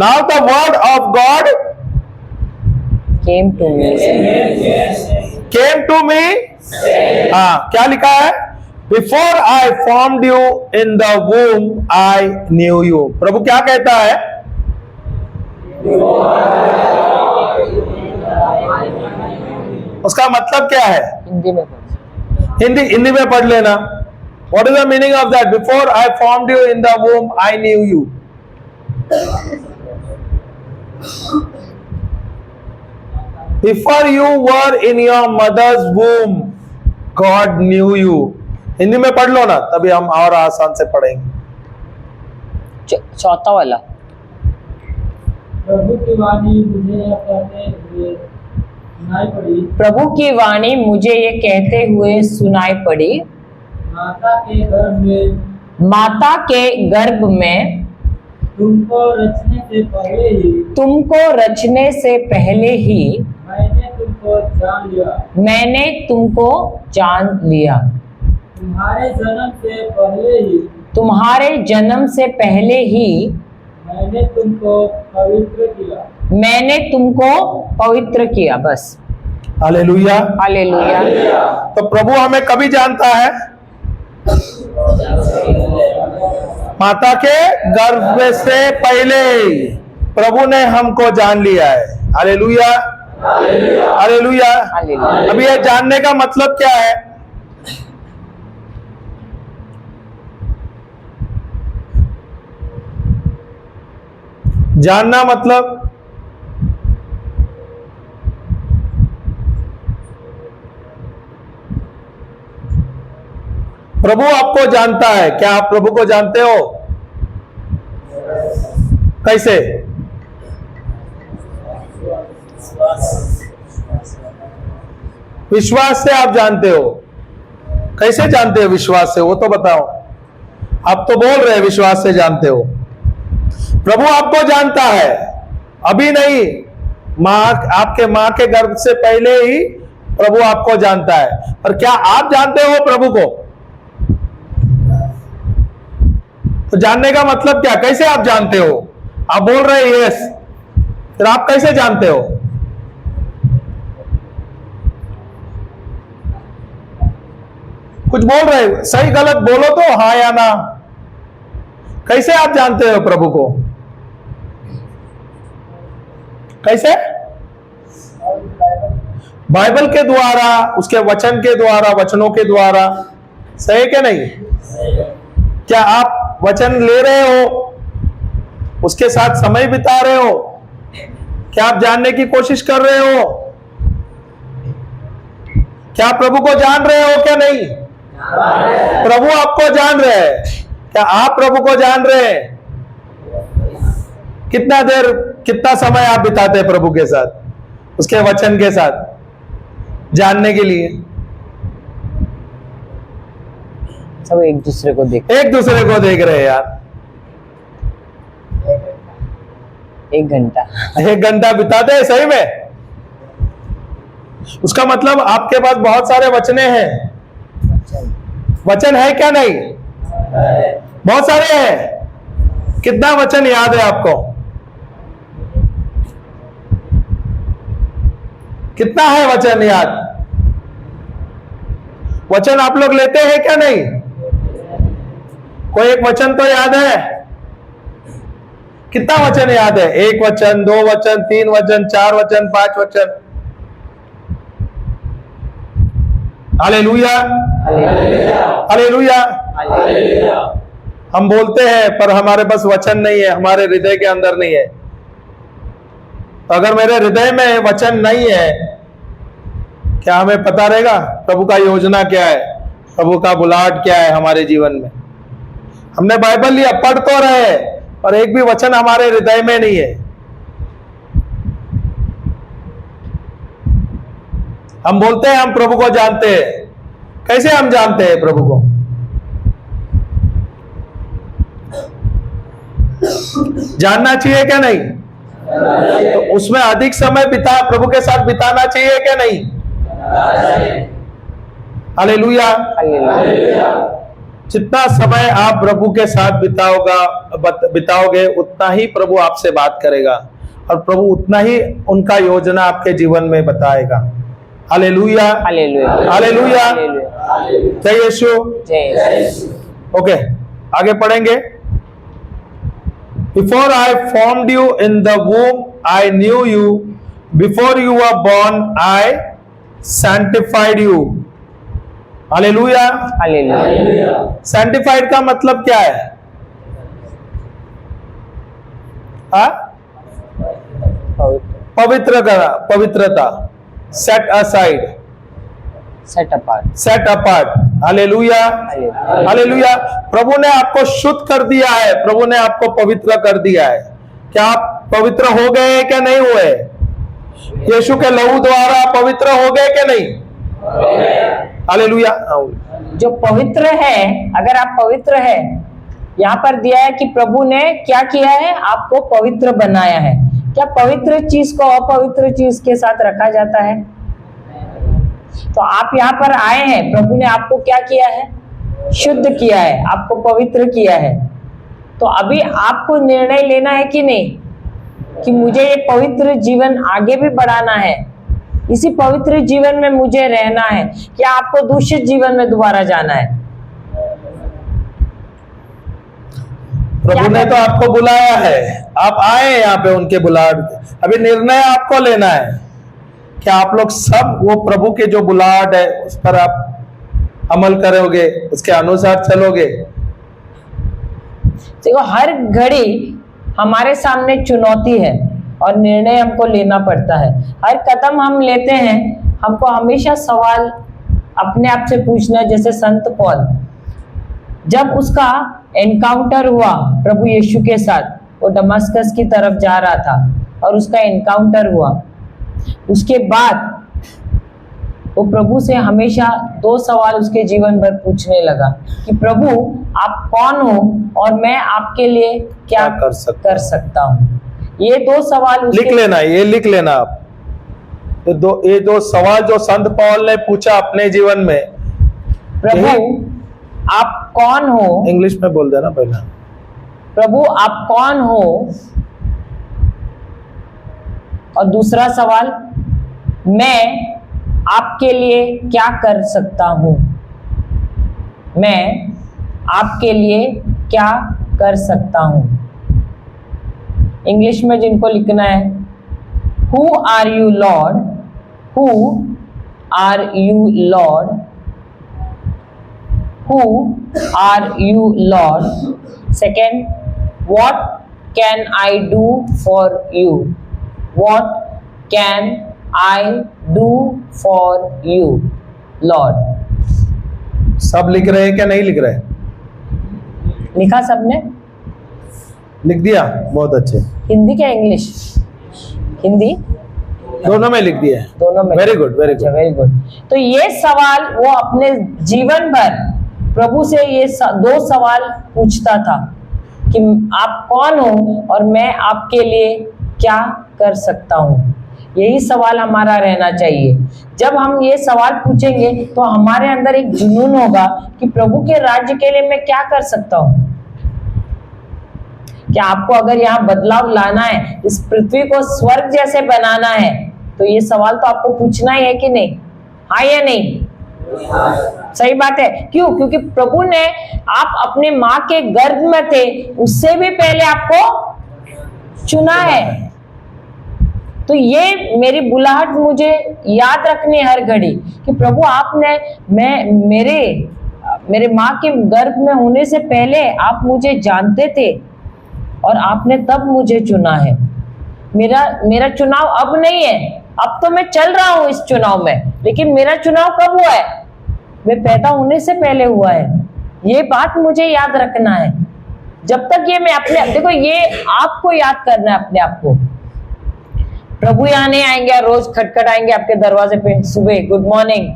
Now the word of God Came to me. came to me. हाँ, क्या लिखा है? Before I formed you in the womb, I knew you. प्रभु क्या कहता है? उसका मतलब क्या है? हिंदी में पढ़। हिंदी में पढ़ लेना. What is the meaning of that? Before I formed you in the womb, I knew you. Before you were in your mother's womb, God knew you. Hindi में पढ़ लो ना, तभी हम और आसान से पढ़ेंगे. चौथा वाला। प्रभु की वाणी मुझे यह कहते हुए सुनाई पड़ी, प्रभु की वाणी मुझे ये कहते हुए सुनाई पड़ी, माता के गर्भ में माता के गर्भ में तुमको रचने से पहले ही तुमको रचने से पहले ही मैंने तुमको जान लिया। मैंने तुमको जान लिया। तुम्हारे जन्म से पहले ही तुम्हारे जन्म से पहले ही मैंने तुमको पवित्र किया। मैंने तुमको पवित्र किया। बस। Hallelujah, hallelujah. तो प्रभु हमें कभी जानता है? माता के गर्भ से पहले प्रभु ने हमको जान लिया है। Hallelujah, hallelujah. हालेलुया। अभी ये जानने का मतलब क्या है? जानना मतलब प्रभु आपको जानता है। क्या आप प्रभु को जानते हो? कैसे? विश्वास से आप जानते हो। कैसे जानते हो विश्वास से? वो तो बताओ। आप तो बोल रहे हैं विश्वास से जानते हो। प्रभु आपको जानता है, अभी नहीं, आपके मां के गर्भ से पहले ही प्रभु आपको जानता है। पर क्या आप जानते हो प्रभु को? तो जानने का मतलब क्या? कैसे आप जानते हो? आप बोल रहे हैं यस, फिर आप कैसे जानते हो? कुछ बोल रहे हो, सही गलत बोलो तो, हाँ या ना। कैसे आप जानते हो प्रभु को? कैसे? बाइबल के द्वारा, उसके वचन के द्वारा, वचनों के द्वारा। सही क्या नहीं? क्या आप वचन ले रहे हो, उसके साथ समय बिता रहे हो? क्या आप जानने की कोशिश कर रहे हो? क्या प्रभु को जान रहे हो क्या नहीं? प्रभु आपको जान रहे हैं। क्या आप प्रभु को जान रहे हैं? कितना देर, कितना समय आप बिताते हैं प्रभु के साथ, उसके वचन के साथ जानने के लिए? सब एक दूसरे को देख एक दूसरे को देख रहे हैं यार। 1 घंटा। 1 घंटा बिताते हैं सही में? उसका मतलब आपके पास बहुत सारे वचने हैं। वचन है क्या? नहीं, बहुत सारे हैं। कितना वचन याद है आपको? कितना है वचन याद? वचन आप लोग लेते हैं क्या? नहीं, कोई एक वचन तो याद है? कितना वचन याद है? 1 वचन, 2 वचन, 3 वचन, 4 वचन, 5 वचन। Hallelujah, hallelujah. हम बोलते हैं पर हमारे पास वचन नहीं है, हमारे हृदय के अंदर नहीं है। तो अगर मेरे हृदय में वचन नहीं है, क्या हमें पता रहेगा प्रभु का योजना क्या है, प्रभु का बुलाहट क्या है हमारे जीवन में? हमने बाइबल लिया, पढ़ तो रहे, पर एक भी वचन हमारे हृदय में नहीं है। हम बोलते हैं हम प्रभु को जानते हैं। कैसे हम जानते हैं प्रभु को? जानना चाहिए क्या? नहीं, तो उसमें अधिक समय प्रभु के साथ बिताना चाहिए क्या? नहीं। हालेलुया। जितना समय आप प्रभु के साथ बिताओगे उतना ही प्रभु आपसे बात करेगा और प्रभु उतना ही उनका योजना आपके जीवन में बताएगा। Hallelujah, hallelujah, hallelujah. जय यीशु। ओके, आगे पढ़ेंगे। Before I formed you in the womb, I knew you. Before you were born, I sanctified you. Hallelujah, hallelujah. Sanctified का मतलब क्या है? पवित्र करा, पवित्रता। Set aside, set apart, set apart. Hallelujah, hallelujah. प्रभु ने आपको शुद्ध कर दिया है, प्रभु ने आपको पवित्र कर दिया है। क्या आप पवित्र हो गए क्या? नहीं हुए? यीशु के लहू द्वारा पवित्र हो गए क्या? नहीं। हालेलुया। जो पवित्र है, अगर आप पवित्र है, यहाँ पर दिया है कि प्रभु ने क्या किया है? आपको पवित्र बनाया है। क्या पवित्र चीज को अपवित्र चीज के साथ रखा जाता है? तो आप यहाँ पर आए हैं, प्रभु ने आपको क्या किया है? शुद्ध किया है, आपको पवित्र किया है। तो अभी आपको निर्णय लेना है कि नहीं कि मुझे ये पवित्र जीवन आगे भी बढ़ाना है, इसी पवित्र जीवन में मुझे रहना है, क्या आपको दूषित जीवन में दोबारा जाना है? प्रभु ने तो आपको बुलाया है, आप आए यहाँ पे उनके बुलाहट। अभी निर्णय आपको लेना है। क्या आप लोग सब वो प्रभु के जो बुलाहट है उस पर आप अमल करोगे, उसके अनुसार चलोगे? देखो, हर घड़ी हमारे सामने चुनौती है और निर्णय हमको लेना पड़ता है। हर कदम हम लेते हैं, हमको हमेशा सवाल अपने आप से पूछना। जैसे संत पौल, जब उसका एनकाउंटर हुआ प्रभु यीशु के साथ, वो दमस्कस की तरफ जा रहा था और उसका एनकाउंटर हुआ, उसके बाद वो प्रभु से हमेशा 2 सवाल उसके जीवन भर पूछने लगा कि प्रभु आप कौन हो और मैं आपके लिए क्या कर सकता हूँ। ये 2 सवाल लिख लेना, ये लिख लेना आप। ये दो सवाल जो संत पौल ने पूछा अपने जीवन में, प्रभु आप कौन हो, इंग्लिश में बोल देना पहले। प्रभु आप कौन हो, और दूसरा सवाल, मैं आपके लिए क्या कर सकता हूं, मैं आपके लिए क्या कर सकता हूं। इंग्लिश में जिनको लिखना है, who are you Lord, who are you Lord, who are you Lord. Second, what can I do for you, what can I do for you, Lord। सब लिख रहे हैं क्या? नहीं लिख रहे? लिखा सबने? लिख दिया, बहुत अच्छे। हिंदी क्या इंग्लिश? हिंदी दोनों में लिख दिया, दोनों में। Very good, very good, very good. तो ये सवाल वो अपने जीवन भर प्रभु से ये 2 सवाल पूछता था कि आप कौन हो और मैं आपके लिए क्या कर सकता हूँ? यही सवाल हमारा रहना चाहिए। जब हम ये सवाल पूछेंगे तो हमारे अंदर एक जुनून होगा कि प्रभु के राज्य के लिए मैं क्या कर सकता हूँ। क्या आपको अगर यहाँ बदलाव लाना है, इस पृथ्वी को स्वर्ग जैसे बनाना है, तो ये सवाल तो आपको पूछना ही है कि नहीं? हाँ या नहीं? सही बात है। क्यों? क्योंकि प्रभु ने, आप अपने माँ के गर्भ में थे, उससे भी पहले आपको चुना है। तो ये मेरी बुलाहट मुझे याद रखनी है हर घड़ी कि प्रभु आपने, मेरे माँ के गर्भ में होने से पहले आप मुझे जानते थे और आपने तब मुझे चुना है। मेरा चुनाव अब नहीं है, अब तो मैं चल रहा हूं इस चुनाव में, लेकिन मेरा चुनाव कब हुआ है? मैं पैदा होने से पहले हुआ है। ये बात मुझे याद रखना है। जब तक ये मैं देखो, ये आपको याद करना है अपने आप को। प्रभु यहाँ नहीं आएंगे, रोज खटखटाएंगे आपके दरवाजे पे सुबह, गुड मॉर्निंग,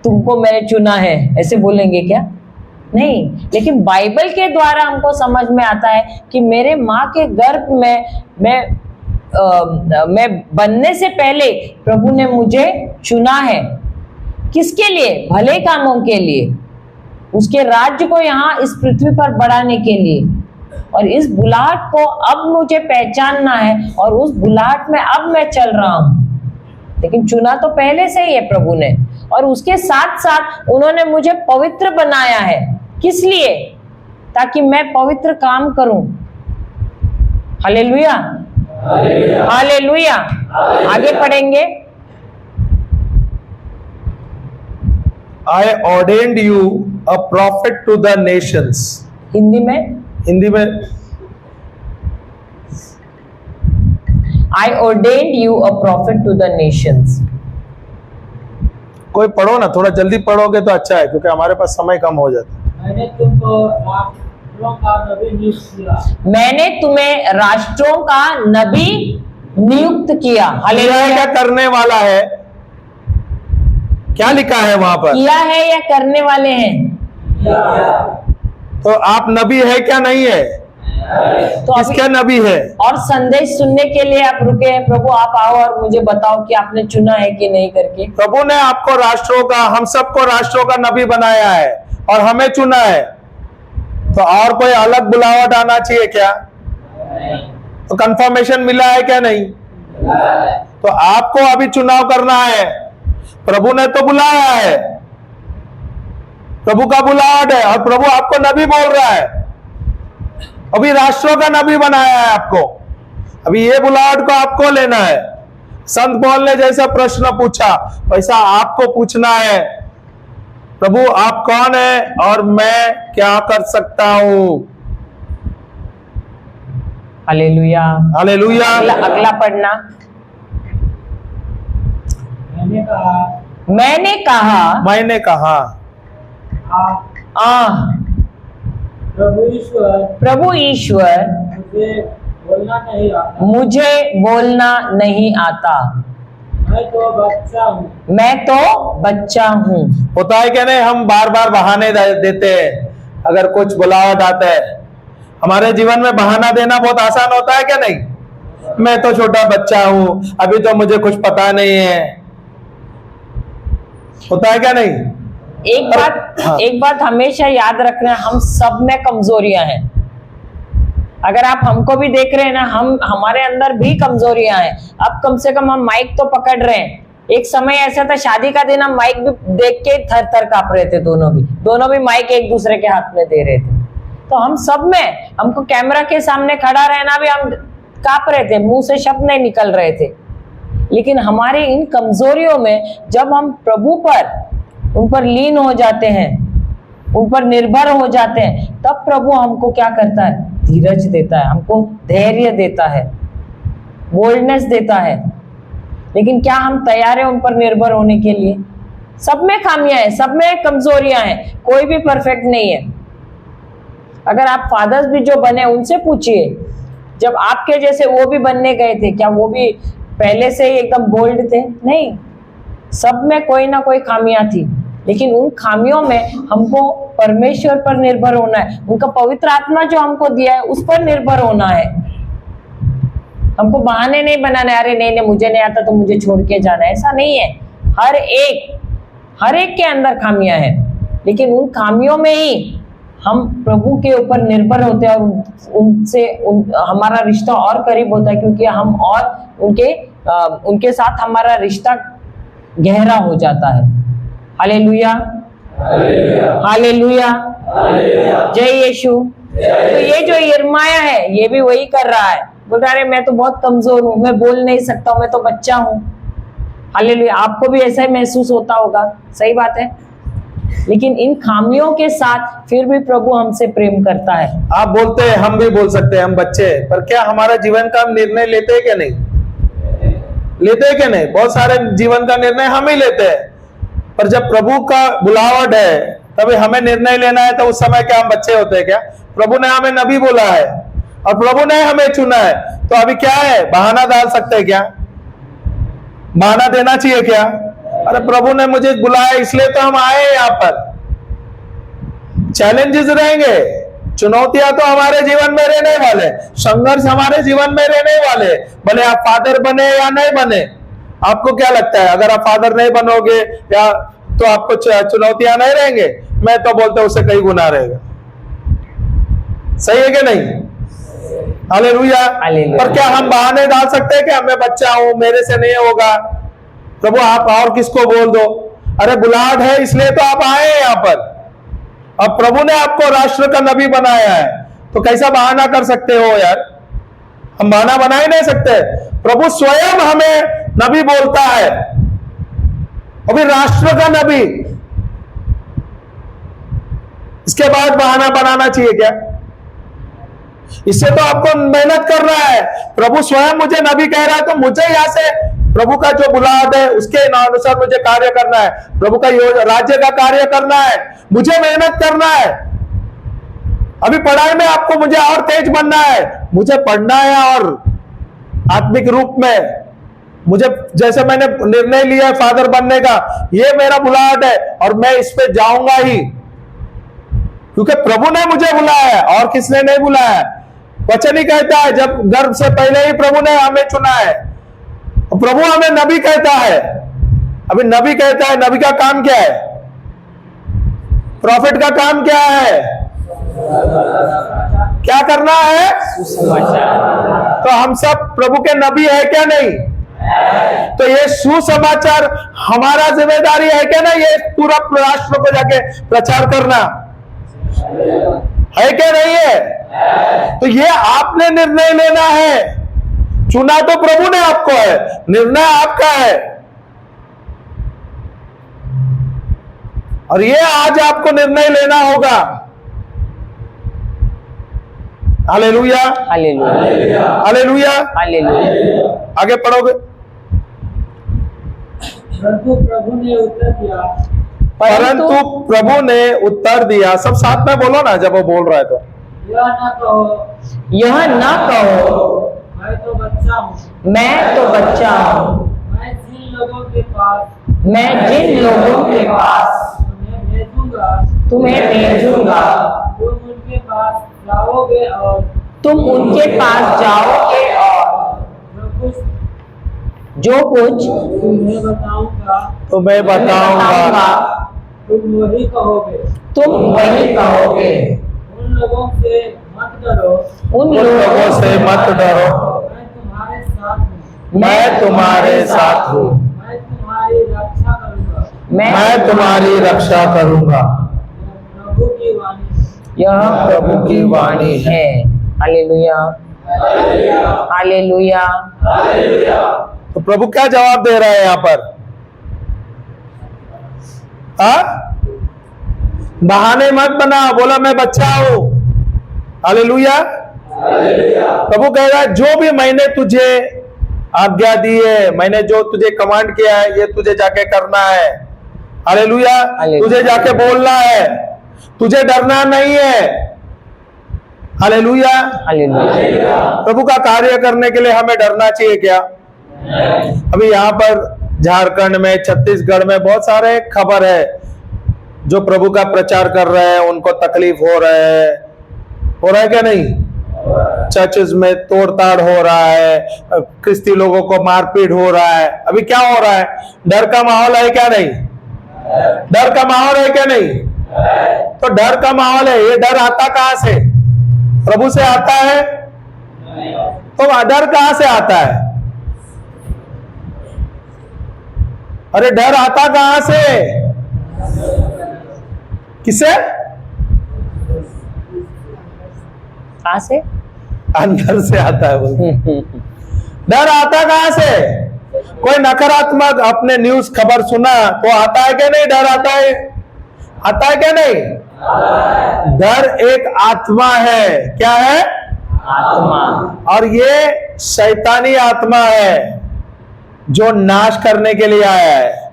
तुमको मैंने चुना है, ऐसे बोलेंगे क्या? नहीं। लेकिन बाइबल के द्वारा हमको समझ में आता है कि मेरे माँ के गर्भ में मैं बनने से पहले प्रभु ने मुझे चुना है। किसके लिए? भले कामों के लिए, उसके राज्य को यहाँ इस पृथ्वी पर बढ़ाने के लिए। और इस बुलाहट को अब मुझे पहचानना है और उस बुलाहट में अब मैं चल रहा हूं। लेकिन चुना तो पहले से ही है प्रभु ने, और उसके साथ साथ उन्होंने मुझे पवित्र बनाया है। किस लिए? ताकि मैं पवित्र काम करूं। Hallelujah, hallelujah. आगे पढ़ेंगे। I ordained you a prophet to the nations. Hindi में I ordained you a prophet to the nations. कोई पढ़ो ना, थोड़ा जल्दी पढ़ोगे तो अच्छा है, क्योंकि हमारे पास समय कम हो जाता है। मैंने तुमको राष्ट्रों का नबी नियुक्त किया। मैंने तुम्हें राष्ट्रों का नबी नियुक्त किया। हालेलुया। क्या करने वाला है? क्या लिखा है वहां पर? किया है या करने वाले हैं? तो आप नबी है क्या नहीं है? तो किसका नबी है? और संदेश सुनने के लिए आप रुके हैं। प्रभु आप आओ और मुझे बताओ कि आपने चुना है कि नहीं करके। प्रभु ने आपको राष्ट्रों का, हम सबको राष्ट्रों का नबी बनाया है और हमें चुना है। तो और कोई अलग बुलावट आना चाहिए क्या? तो कंफर्मेशन मिला है क्या? नहीं। तो आपको अभी चुनाव करना है। प्रभु ने तो बुलाया है, प्रभु का बुलाहट है, और प्रभु आपको नबी बोल रहा है। अभी राष्ट्रों का नबी बनाया है आपको। अभी ये बुलाहट को आपको लेना है। संत पौल ने जैसा प्रश्न पूछा वैसा आपको पूछना है। प्रभु आप कौन है और मैं क्या कर सकता हूं? Hallelujah, hallelujah. अगला पढ़ना। मैंने कहा प्रभु ईश्वर मुझे बोलना नहीं आता। मैं तो बच्चा हूँ। होता है क्या नहीं? हम बार बार बहाने देते हैं अगर कुछ बुलावट आता है। हमारे जीवन में बहाना देना बहुत आसान होता है क्या नहीं? मैं तो छोटा बच्चा हूँ, अभी तो मुझे कुछ पता नहीं है। होता है क्या नहीं? एक बात हमेशा याद रखना, हम सब में कमजोरियां हैं। अगर आप हमको भी देख रहे हैं ना, हमारे अंदर भी कमजोरियां हैं। अब कम से कम हम माइक तो पकड़ रहे हैं। एक समय ऐसा था, शादी का दिन हम माइक भी देख के थर थर कांप रहे थे। दोनों भी माइक एक दूसरे के हाथ में दे रहे थे। तो हम सब में, हमको कैमरा के सामने खड़ा रहना भी हम कांप रहे थे, मुंह से शब्द नहीं निकल रहे थे। लेकिन हमारे इन कमजोरियों में जब हम प्रभु पर, उन पर लीन हो जाते हैं, उन पर निर्भर हो जाते हैं, तब प्रभु हमको क्या करता है? धीरज देता है, हमको धैर्य देता है, बोल्डनेस देता है। लेकिन क्या हम तैयार हैं उन पर निर्भर होने के लिए? सब में खामियां हैं, सब में कमजोरियां हैं, कोई भी परफेक्ट नहीं है। अगर आप फादर्स भी जो बने उनसे पूछिए, जब आपके जैसे वो भी बनने गए थे, क्या वो भी पहले से ही एकदम बोल्ड थे? नहीं, सब में कोई ना कोई खामियां थी। लेकिन उन खामियों में हमको परमेश्वर पर निर्भर होना है, उनका पवित्र आत्मा जो हमको दिया है उस पर निर्भर होना है। हमको बहाने नहीं बनाने, अरे नहीं नहीं मुझे नहीं आता तो मुझे छोड़ के जाना, ऐसा नहीं है। हर एक के अंदर खामियां हैं, लेकिन उन खामियों में ही हम प्रभु के ऊपर निर्भर होते हैं और हमारा रिश्ता और करीब होता है, क्योंकि हम और उनके साथ हमारा रिश्ता गहरा हो जाता है। हालेलुया, हालेलुया, जय यीशु। तो ये जो यिर्मयाह है ये भी वही कर रहा है, बोल रहा है मैं तो बहुत कमजोर हूं, मैं बोल नहीं सकता हूं, मैं तो बच्चा हूं। हालेलुया, आपको भी ऐसा ही महसूस होता होगा, सही बात है। लेकिन इन खामियों के साथ फिर भी प्रभु हमसे प्रेम करता है। आप बोलते हैं, हम भी बोल सकते हैं हम बच्चे हैं, पर क्या हमारा जीवन का निर्णय लेते हैं क्या नहीं? लेते हैं क्या नहीं? बहुत सारे जीवन का निर्णय हम ही लेते हैं, पर जब प्रभु का बुलावट है तभी हमें निर्णय लेना है, तो उस समय क्या हम बच्चे होते हैं क्या? प्रभु ने हमें नबी बोला है और प्रभु ने हमें चुना है, तो अभी क्या है, बहाना डाल सकते हैं क्या? बहाना देना चाहिए क्या? अरे प्रभु ने मुझे बुलाया इसलिए तो हम आए यहाँ पर। चैलेंजेस रहेंगे, चुनौतियां तो हमारे जीवन में रहने वाले, संघर्ष हमारे जीवन में रहने वाले, भले आप फादर बने या नहीं बने। आपको क्या लगता है, अगर आप फादर नहीं बनोगे या तो आपको चुनौतियां नहीं रहेंगे? मैं तो बोलता हूं उससे कई गुना रहेगा। सही है कि नहीं? हालेलुया। पर क्या हम बहाने डाल सकते हैं कि मैं बच्चा हूं, मेरे से नहीं होगा? प्रभु आप और किसको बोल दो, अरे बुलाहट है इसलिए तो आप आए हैं यहाँ पर। अब प्रभु ने आपको राष्ट्र का नबी बनाया है, तो कैसा बहाना कर सकते हो यार? हम बहाना बना ही नहीं सकते। प्रभु स्वयं हमें नबी बोलता है, अभी राष्ट्र का नबी, इसके बाद बहाना बनाना चाहिए क्या? इससे तो आपको मेहनत करना है। प्रभु स्वयं मुझे नबी कह रहा है, तो मुझे यहां से प्रभु का जो बुलाहट है उसके अनुसार मुझे कार्य करना है, प्रभु का राज्य का कार्य करना है, मुझे मेहनत करना है। अभी पढ़ाई में आपको मुझे और तेज बनना है, मुझे पढ़ना है और आत्मिक रूप में मुझे, जैसे मैंने निर्णय लिया है फादर बनने का, ये मेरा बुलाहट है और मैं इस पे जाऊंगा ही, क्योंकि प्रभु ने मुझे बुलाया है और किसने नहीं बुलाया है। वचन ही कहता है जब गर्भ से पहले ही प्रभु ने हमें चुना है। प्रभु हमें नबी कहता है। अभी नबी कहता है, नबी का काम क्या है? प्रॉफिट का काम क्या है? क्या करना है? सुसमाचार। तो हम सब प्रभु के नबी है क्या नहीं? तो ये सुसमाचार हमारा जिम्मेदारी है क्या ना? ये पूरा राष्ट्र को जाके प्रचार करना है क्या नहीं है? तो ये आपने निर्णय लेना है। चुना तो प्रभु ने आपको है, निर्णय आपका है। और ये आज आपको निर्णय लेना होगा। Hallelujah, hallelujah, hallelujah, hallelujah. आगे पढ़ोगे। परंतु प्रभु ने उत्तर दिया, परंतु प्रभु ने उत्तर दिया। सब साथ में बोलो ना जब वो बोल रहा है तो। यह न कहो, यह ना कहो मैं तो बच्चा हूँ, मैं तो बच्चा हूँ, मैं जिन लोगों के पास तुम्हें भेजूंगा, तुम उनके पास जाओगे और जो कुछ तुम्हें बताऊंगा तुम वही कहोगे। उन लोगों से मत डरो, मैं तुम्हारे साथ हूँ, मैं तुम्हारी रक्षा करूंगा। प्रभु की वाणी, यह प्रभु की वाणी है। Hallelujah, hallelujah. तो प्रभु क्या जवाब दे रहा है यहाँ पर? बहाने मत बना, बोला मैं बच्चा हूं। हालेलुया। प्रभु कह रहा है जो भी मैंने तुझे आज्ञा दी है, मैंने जो तुझे कमांड किया है, ये तुझे जाके करना है। हालेलुया। तुझे जाके बोलना है, तुझे डरना नहीं है। Hallelujah, hallelujah. प्रभु का कार्य करने के लिए हमें डरना चाहिए क्या? अभी यहाँ पर झारखंड में, छत्तीसगढ़ में बहुत सारे खबर है जो प्रभु का प्रचार कर रहे हैं, उनको तकलीफ हो रहा है क्या नहीं? चर्चेस में तोड़ताड़ हो रहा है, क्रिस्ती लोगों को मारपीट हो रहा है। अभी क्या हो रहा है? डर का माहौल है क्या नहीं? डर का माहौल है क्या नहीं? तो डर का माहौल है, ये डर आता कहां से? प्रभु से आता है? तो डर कहां से आता है? अरे डर आता कहां से? किसे? कहां से? अंदर से आता है बोलते। डर आता कहां से? कोई नकारात्मक अपने न्यूज खबर सुना तो आता है क्या नहीं? डर आता है? आता है क्या नहीं? डर एक आत्मा है। क्या है? आत्मा। और ये शैतानी आत्मा है जो नाश करने के लिए आया है।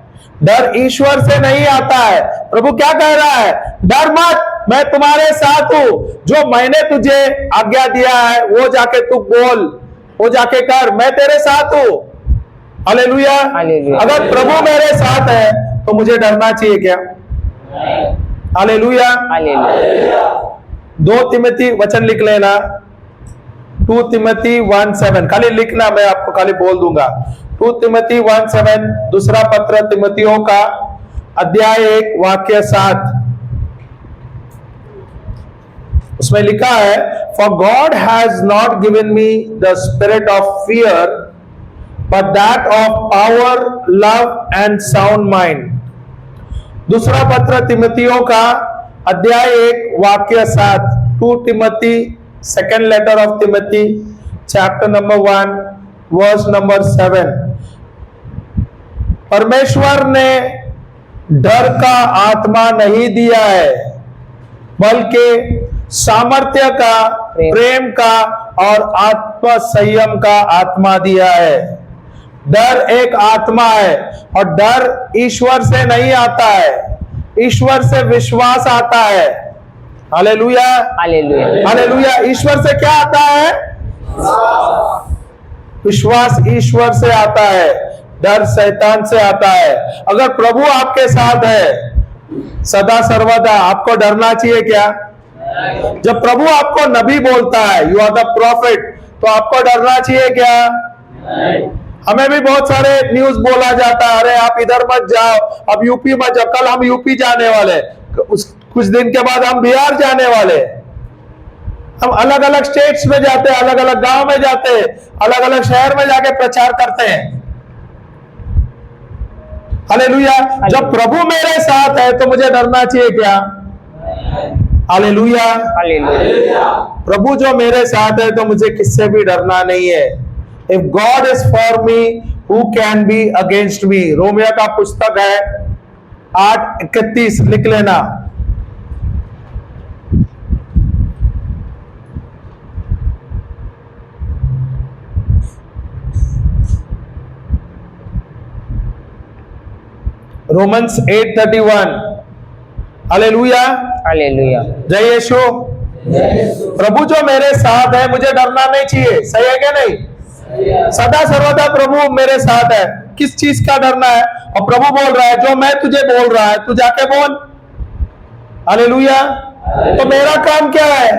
डर ईश्वर से नहीं आता है। प्रभु क्या कह रहा है? डर मत, मैं तुम्हारे साथ हूं। जो मैंने तुझे आज्ञा दिया है वो जाके तू बोल, वो जाके कर, मैं तेरे साथ हूं। हालेलुया। हालेलुया। अगर प्रभु मेरे साथ है तो मुझे डरना चाहिए क्या? हालेलुया। हालेलुया। 2 तिमोथी वचन लिख लेना, 2 तिमोथी 1:7, खाली लिखना, मैं आपको खाली बोल दूंगा। 2 तिमोथी 1:7, दूसरा पत्र तिमोथियों का अध्याय 1 वाक्य 7, उसमें लिखा है, for God has not given me the spirit of fear but that of power, love and sound mind. दूसरा पत्र तिमोथियों का अध्याय 1 वाक्य 7, 2 Timothy, second letter of Timothy, chapter number 1 verse number 7। परमेश्वर ने डर का आत्मा नहीं दिया है बल्कि सामर्थ्य का, प्रेम का और आत्म संयम का आत्मा दिया है। डर एक आत्मा है और डर ईश्वर से नहीं आता है, ईश्वर से विश्वास आता है। हालेलुया। हालेलुया। हालेलुया। ईश्वर से क्या आता है? विश्वास ईश्वर से आता है, डर शैतान से आता है। अगर प्रभु आपके साथ है सदा सर्वदा, आपको डरना चाहिए क्या? जब प्रभु आपको नबी बोलता है, यू आर द प्रॉफिट, तो आपको डरना चाहिए क्या? हमें भी बहुत सारे न्यूज बोला जाता है, अरे आप इधर मत जाओ, अब यूपी मत जाओ। कल हम यूपी जाने वाले, कुछ दिन के बाद हम बिहार जाने वाले। हम अलग अलग स्टेट्स में जाते हैं, अलग अलग गांव में जाते हैं, अलग अलग शहर में जाके प्रचार करते हैं। हालेलुया। जब प्रभु मेरे साथ है तो मुझे डरना चाहिए क्या? हालेलुया। हालेलुया। प्रभु जो मेरे साथ है तो मुझे किससे भी डरना नहीं है। If God is for me who can be against me. Romeo का पुस्तक है 8:31, लिख लेना। रोमन्स 8:31। हालेलुया। हालेलुया। जय यीशु। प्रभु जो मेरे साथ है मुझे डरना नहीं चाहिए। सही है क्या नहीं? सदा सर्वदा प्रभु मेरे साथ है, किस चीज का डरना है? और प्रभु बोल रहा है जो मैं तुझे बोल रहा है तू जाके बोल। हालेलुया। तो मेरा काम क्या है?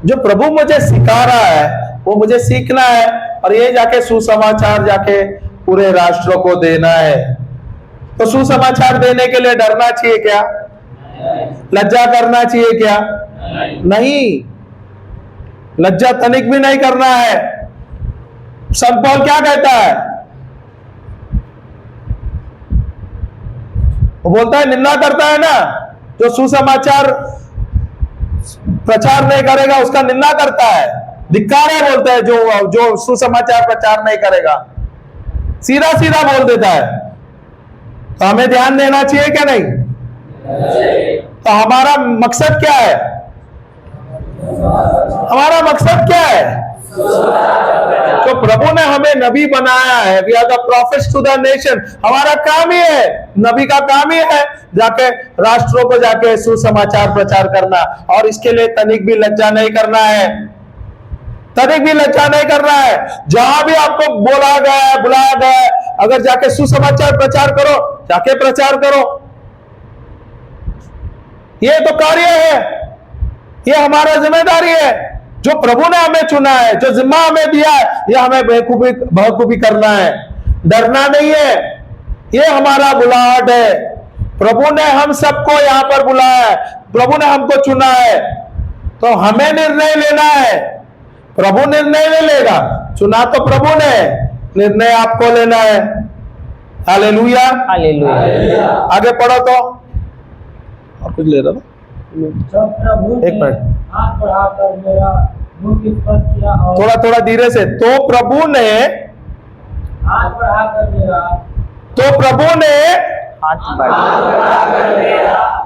जो प्रभु मुझे सिखा रहा है वो मुझे सीखना है और ये जाके सुसमाचार जाके पूरे राष्ट्र को देना है। तो सुसमाचार देने के लिए डरना चाहिए क्या? लज्जा करना चाहिए क्या? नहीं, लज्जा तनिक भी नहीं करना है। संत पौल क्या कहता है? वो बोलता है, निंदा करता है ना, जो सुसमाचार प्रचार नहीं करेगा उसका निंदा करता है, धिक्कार है बोलता है। जो सुसमाचार प्रचार नहीं करेगा, सीधा सीधा बोल देता है। तो हमें ध्यान देना चाहिए क्या नहीं? तो हमारा मकसद क्या है? हमारा मकसद क्या है? जो प्रभु ने हमें नबी बनाया है, we are the prophets to the nation. हमारा काम ही है, नबी का काम ही है जाके राष्ट्रों को जाके सुसमाचार प्रचार करना। और इसके लिए तनिक भी लज्जा नहीं करना है, तनिक भी लज्जा नहीं करना है। जहां भी आपको बोला गया है, बुलाया गया है, अगर जाके सुसमाचार प्रचार करो, जाके प्रचार करो। ये तो कार्य है, ये हमारा जिम्मेदारी है। जो प्रभु ने हमें चुना है, जो जिम्मा हमें दिया है, ये हमें बेवकूफी करना है, डरना नहीं है। ये हमारा बुलाहट है। प्रभु ने हम सबको यहां पर बुलाया है, प्रभु ने हमको चुना है, तो हमें निर्णय लेना है। प्रभु निर्णय नहीं लेगा, चुना तो प्रभु ने, निर्णय आपको लेना है। Hallelujah, hallelujah. आगे पढ़ो तो। और कुछ ले रहा था? जब प्रभु एक ने मिनट। हाथ बढ़ाकर मेरा मुख स्पर्श किया और थोड़ा थोड़ा धीरे से। तो प्रभु ने हाथ बढ़ाकर मेरा हाथ बढ़ा।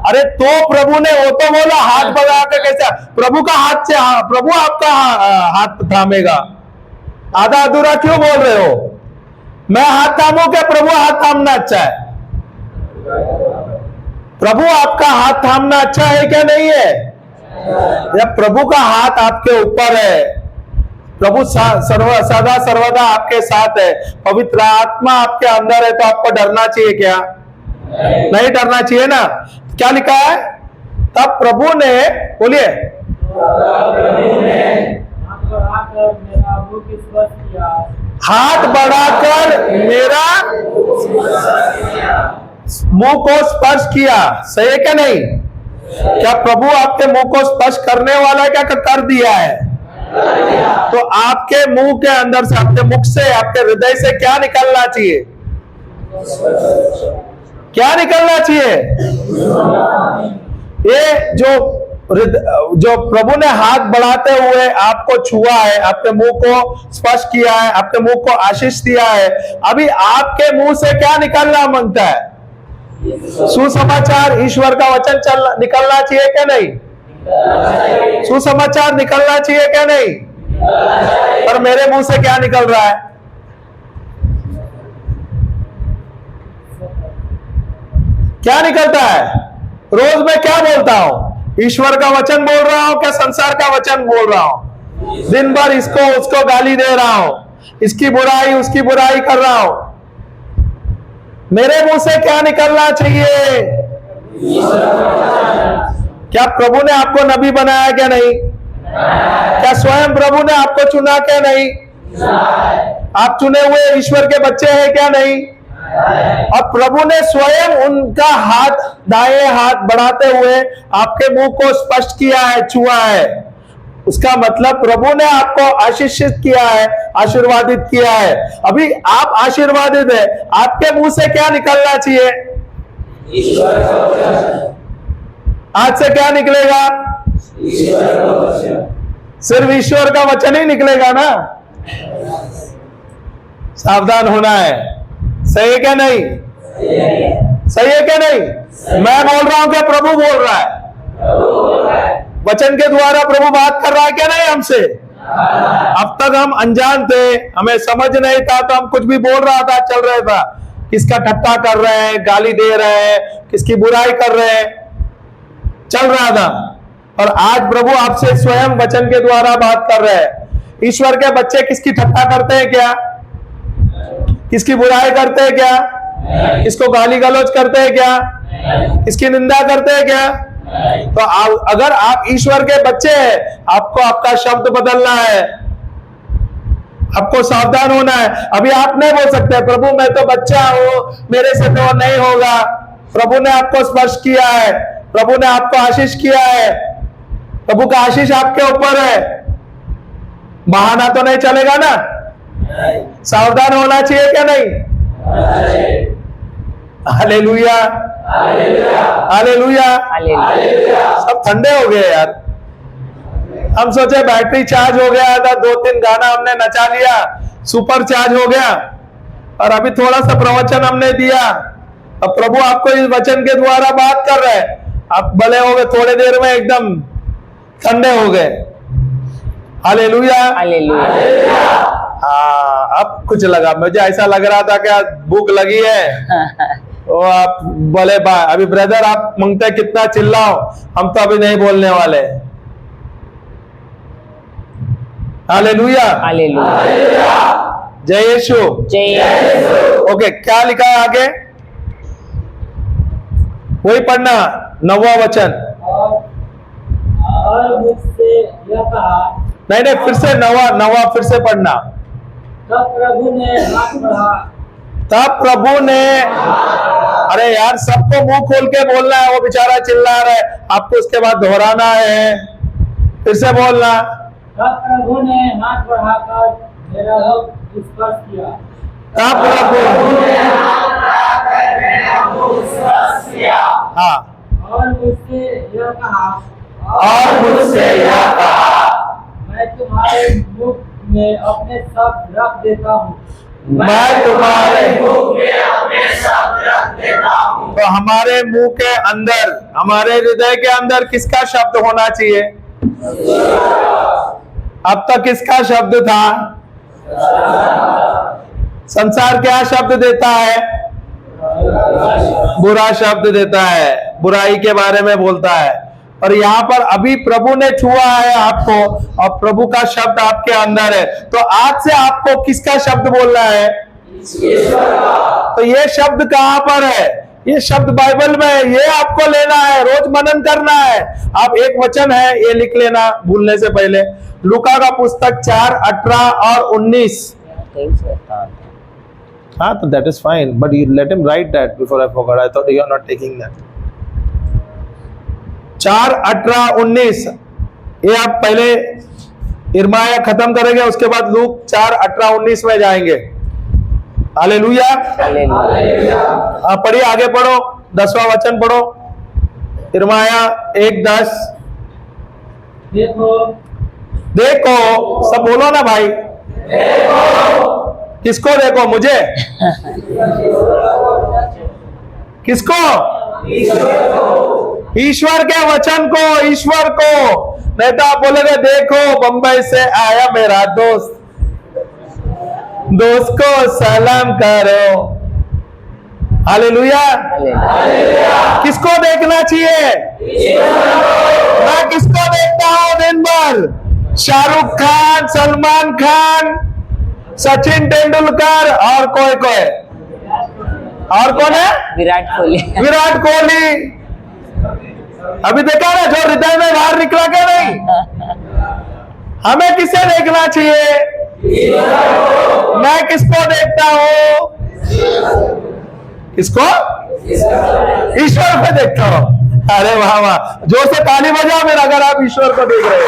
अरे तो प्रभु ने, वो तो बोला हाथ बढ़ा के कैसा? प्रभु का हाथ से, प्रभु आपका हाथ थामेगा। आधा अधूरा क्यों बोल रहे हो? मैं हाथ थामू क्या? प्रभु हाथ थामना अच्छा है? प्रभु आपका हाथ थामना अच्छा है क्या नहीं है? या प्रभु का हाथ आपके ऊपर है, प्रभु सदा सर्वदा आपके साथ है, पवित्र आत्मा आपके अंदर है, तो आपको डरना चाहिए क्या? नहीं डरना चाहिए ना। क्या लिखा है? तब प्रभु ने, बोलिए, हाथ बढ़ाकर मेरा मुख स्पर्श किया। हाथ बढ़ाकर मेरा मुंह को स्पर्श किया। सही है क्या नहीं? क्या प्रभु आपके मुंह को स्पर्श करने वाला है क्या? कर दिया है। तो आपके मुंह के अंदर से, आपके मुख से, आपके हृदय से क्या निकलना चाहिए? क्या निकलना चाहिए? ये जो प्रभु ने हाथ बढ़ाते हुए आपको छुआ है, आपके मुंह को स्पर्श किया है, आपके मुंह को आशीष दिया है, अभी आपके मुंह से क्या निकलना मांगता है? सुसमाचार, ईश्वर का वचन निकलना चाहिए क्या नहीं? सुसमाचार निकलना चाहिए क्या नहीं? पर मेरे मुंह से क्या निकल रहा है? क्या निकलता है? रोज मैं क्या बोलता हूं? ईश्वर का वचन बोल रहा हूं क्या संसार का वचन बोल रहा हूं? दिन भर इसको उसको गाली दे रहा हूं, इसकी बुराई उसकी बुराई कर रहा हूं। मेरे मुंह से क्या निकलना चाहिए? क्या प्रभु ने आपको नबी बनाया क्या नहीं? क्या स्वयं प्रभु ने आपको चुना क्या नहीं? आप चुने हुए ईश्वर के बच्चे हैं क्या नहीं? और प्रभु ने स्वयं उनका हाथ, दाएं हाथ बढ़ाते हुए आपके मुंह को स्पर्श किया है, छुआ है। उसका मतलब प्रभु ने आपको आशीषित किया है, आशीर्वादित किया है। अभी आप आशीर्वादित है, आपके मुंह से क्या निकलना चाहिए? आज से क्या निकलेगा? सिर्फ ईश्वर का वचन ही निकलेगा ना। सावधान होना है। सही है क्या नहीं? सही है क्या नहीं? मैं बोल रहा हूं क्या प्रभु बोल रहा है? वचन के द्वारा प्रभु बात कर रहा है क्या नहीं हमसे? अब तक हम अनजान थे, हमें समझ नहीं था, तो हम कुछ भी बोल रहा था, चल रहा था। किसका ठट्टा कर रहे हैं, गाली दे रहे हैं, किसकी बुराई कर रहे हैं, चल रहा था। और आज प्रभु आपसे स्वयं वचन के द्वारा बात कर रहे हैं। ईश्वर के बच्चे किसकी ठट्टा करते हैं क्या? किसकी बुराई करते हैं क्या? किसको गाली गलौज करते हैं क्या? किसकी निंदा करते हैं क्या? तो अगर आप ईश्वर के बच्चे हैं, आपको आपका शब्द बदलना है, आपको सावधान होना है। अभी आप नहीं बोल सकते प्रभु मैं तो बच्चा हूं, मेरे से तो नहीं होगा। प्रभु ने आपको स्पर्श किया है, प्रभु ने आपको आशीष किया है, प्रभु का आशीष आपके ऊपर है। बहाना तो नहीं चलेगा ना। सावधान होना चाहिए क्या नहीं? Hallelujah, hallelujah. सब ठंडे हो गए यार। हम सोचे बैटरी चार्ज हो गया था, 2-3 गाना हमने नचा लिया, सुपर चार्ज हो गया, और अभी थोड़ा सा प्रवचन हमने दिया। अब प्रभु आपको इस वचन के द्वारा बात कर रहे हैं, आप भले हो गए, थोड़ी देर में एकदम ठंडे हो गए। Hallelujah, hallelujah. हाँ, अब कुछ लगा, मुझे ऐसा लग रहा था कि भूख लगी है। तो आप बोले अभी ब्रदर आप मांगते कितना चिल्लाओ, हम तो अभी नहीं बोलने वाले। Hallelujah, hallelujah. जय यीशु, जय यीशु। ओके, क्या लिखा है आगे? वही पढ़ना, 9वां वचन। और मुझसे यह कहा नहीं, फिर से नवा फिर से पढ़ना। तब प्रभु ने हाथ बढ़ा। तब प्रभु ने, अरे यार सबको मुंह खोल के बोलना है, वो बेचारा चिल्ला रहा है, आपको उसके बाद दोहराना है, फिर से बोलना। तब प्रभु ने हाथ बढ़ाकर मेरा मुख स्पर्श किया। तब प्रभु ने हाँ, और मुझसे यह कहा, मैं तुम्हारे मुख में अपने शब्द रख देता हूँ। मैं तुम्हारे मुंह में अपने शब्द रख देता हूँ। तो हमारे मुंह के अंदर, हमारे हृदय के अंदर किसका शब्द होना चाहिए? अब तक किसका शब्द था? संसार क्या शब्द देता है? बुरा शब्द देता है, बुराई के बारे में बोलता है। और यहाँ पर अभी प्रभु ने छुआ है आपको और प्रभु का शब्द आपके अंदर है, तो आज से आपको किसका शब्द बोलना है? तो ये शब्द कहाँ पर है? ये शब्द बाइबल में है, ये आपको लेना है, रोज मनन करना है। आप एक वचन है, ये लिख लेना भूलने से पहले। लूका का पुस्तक 4, 18 और 19। हाँ, तो that is fine, but you let him write that before I forgot. I thought you are not taking that. 4, 18, 19 ये आप पहले इर्माया खत्म करेंगे, उसके बाद लूक 4, 18, 19 में जाएंगे। हालेलुया। आप पढ़िए, आगे पढ़ो, 10वां वचन पढ़ो। इर्माया 1:10। देखो, सब बोलो ना भाई। किसको देखो? मुझे? किसको? ईश्वर के वचन को, ईश्वर को। नहीं तो आप बोलोगे देखो बंबई से आया मेरा दोस्त, दोस्त को सलाम करो। हालेलुया। किसको देखना चाहिए? मैं किसको देखता हूं दिन भर? शाहरुख खान, सलमान खान, सचिन तेंदुलकर और कोई और कौन है? विराट कोहली। विराट कोहली। अभी देखा ना, जो हृदय में बाहर निकला क्या? नहीं। हमें किसे देखना चाहिए? मैं किसको देखता हूं? किसको? ईश्वर को देखता हूं। अरे वाह वाह, जोर से ताली बजाओ मेरा अगर आप ईश्वर को देख रहे हो।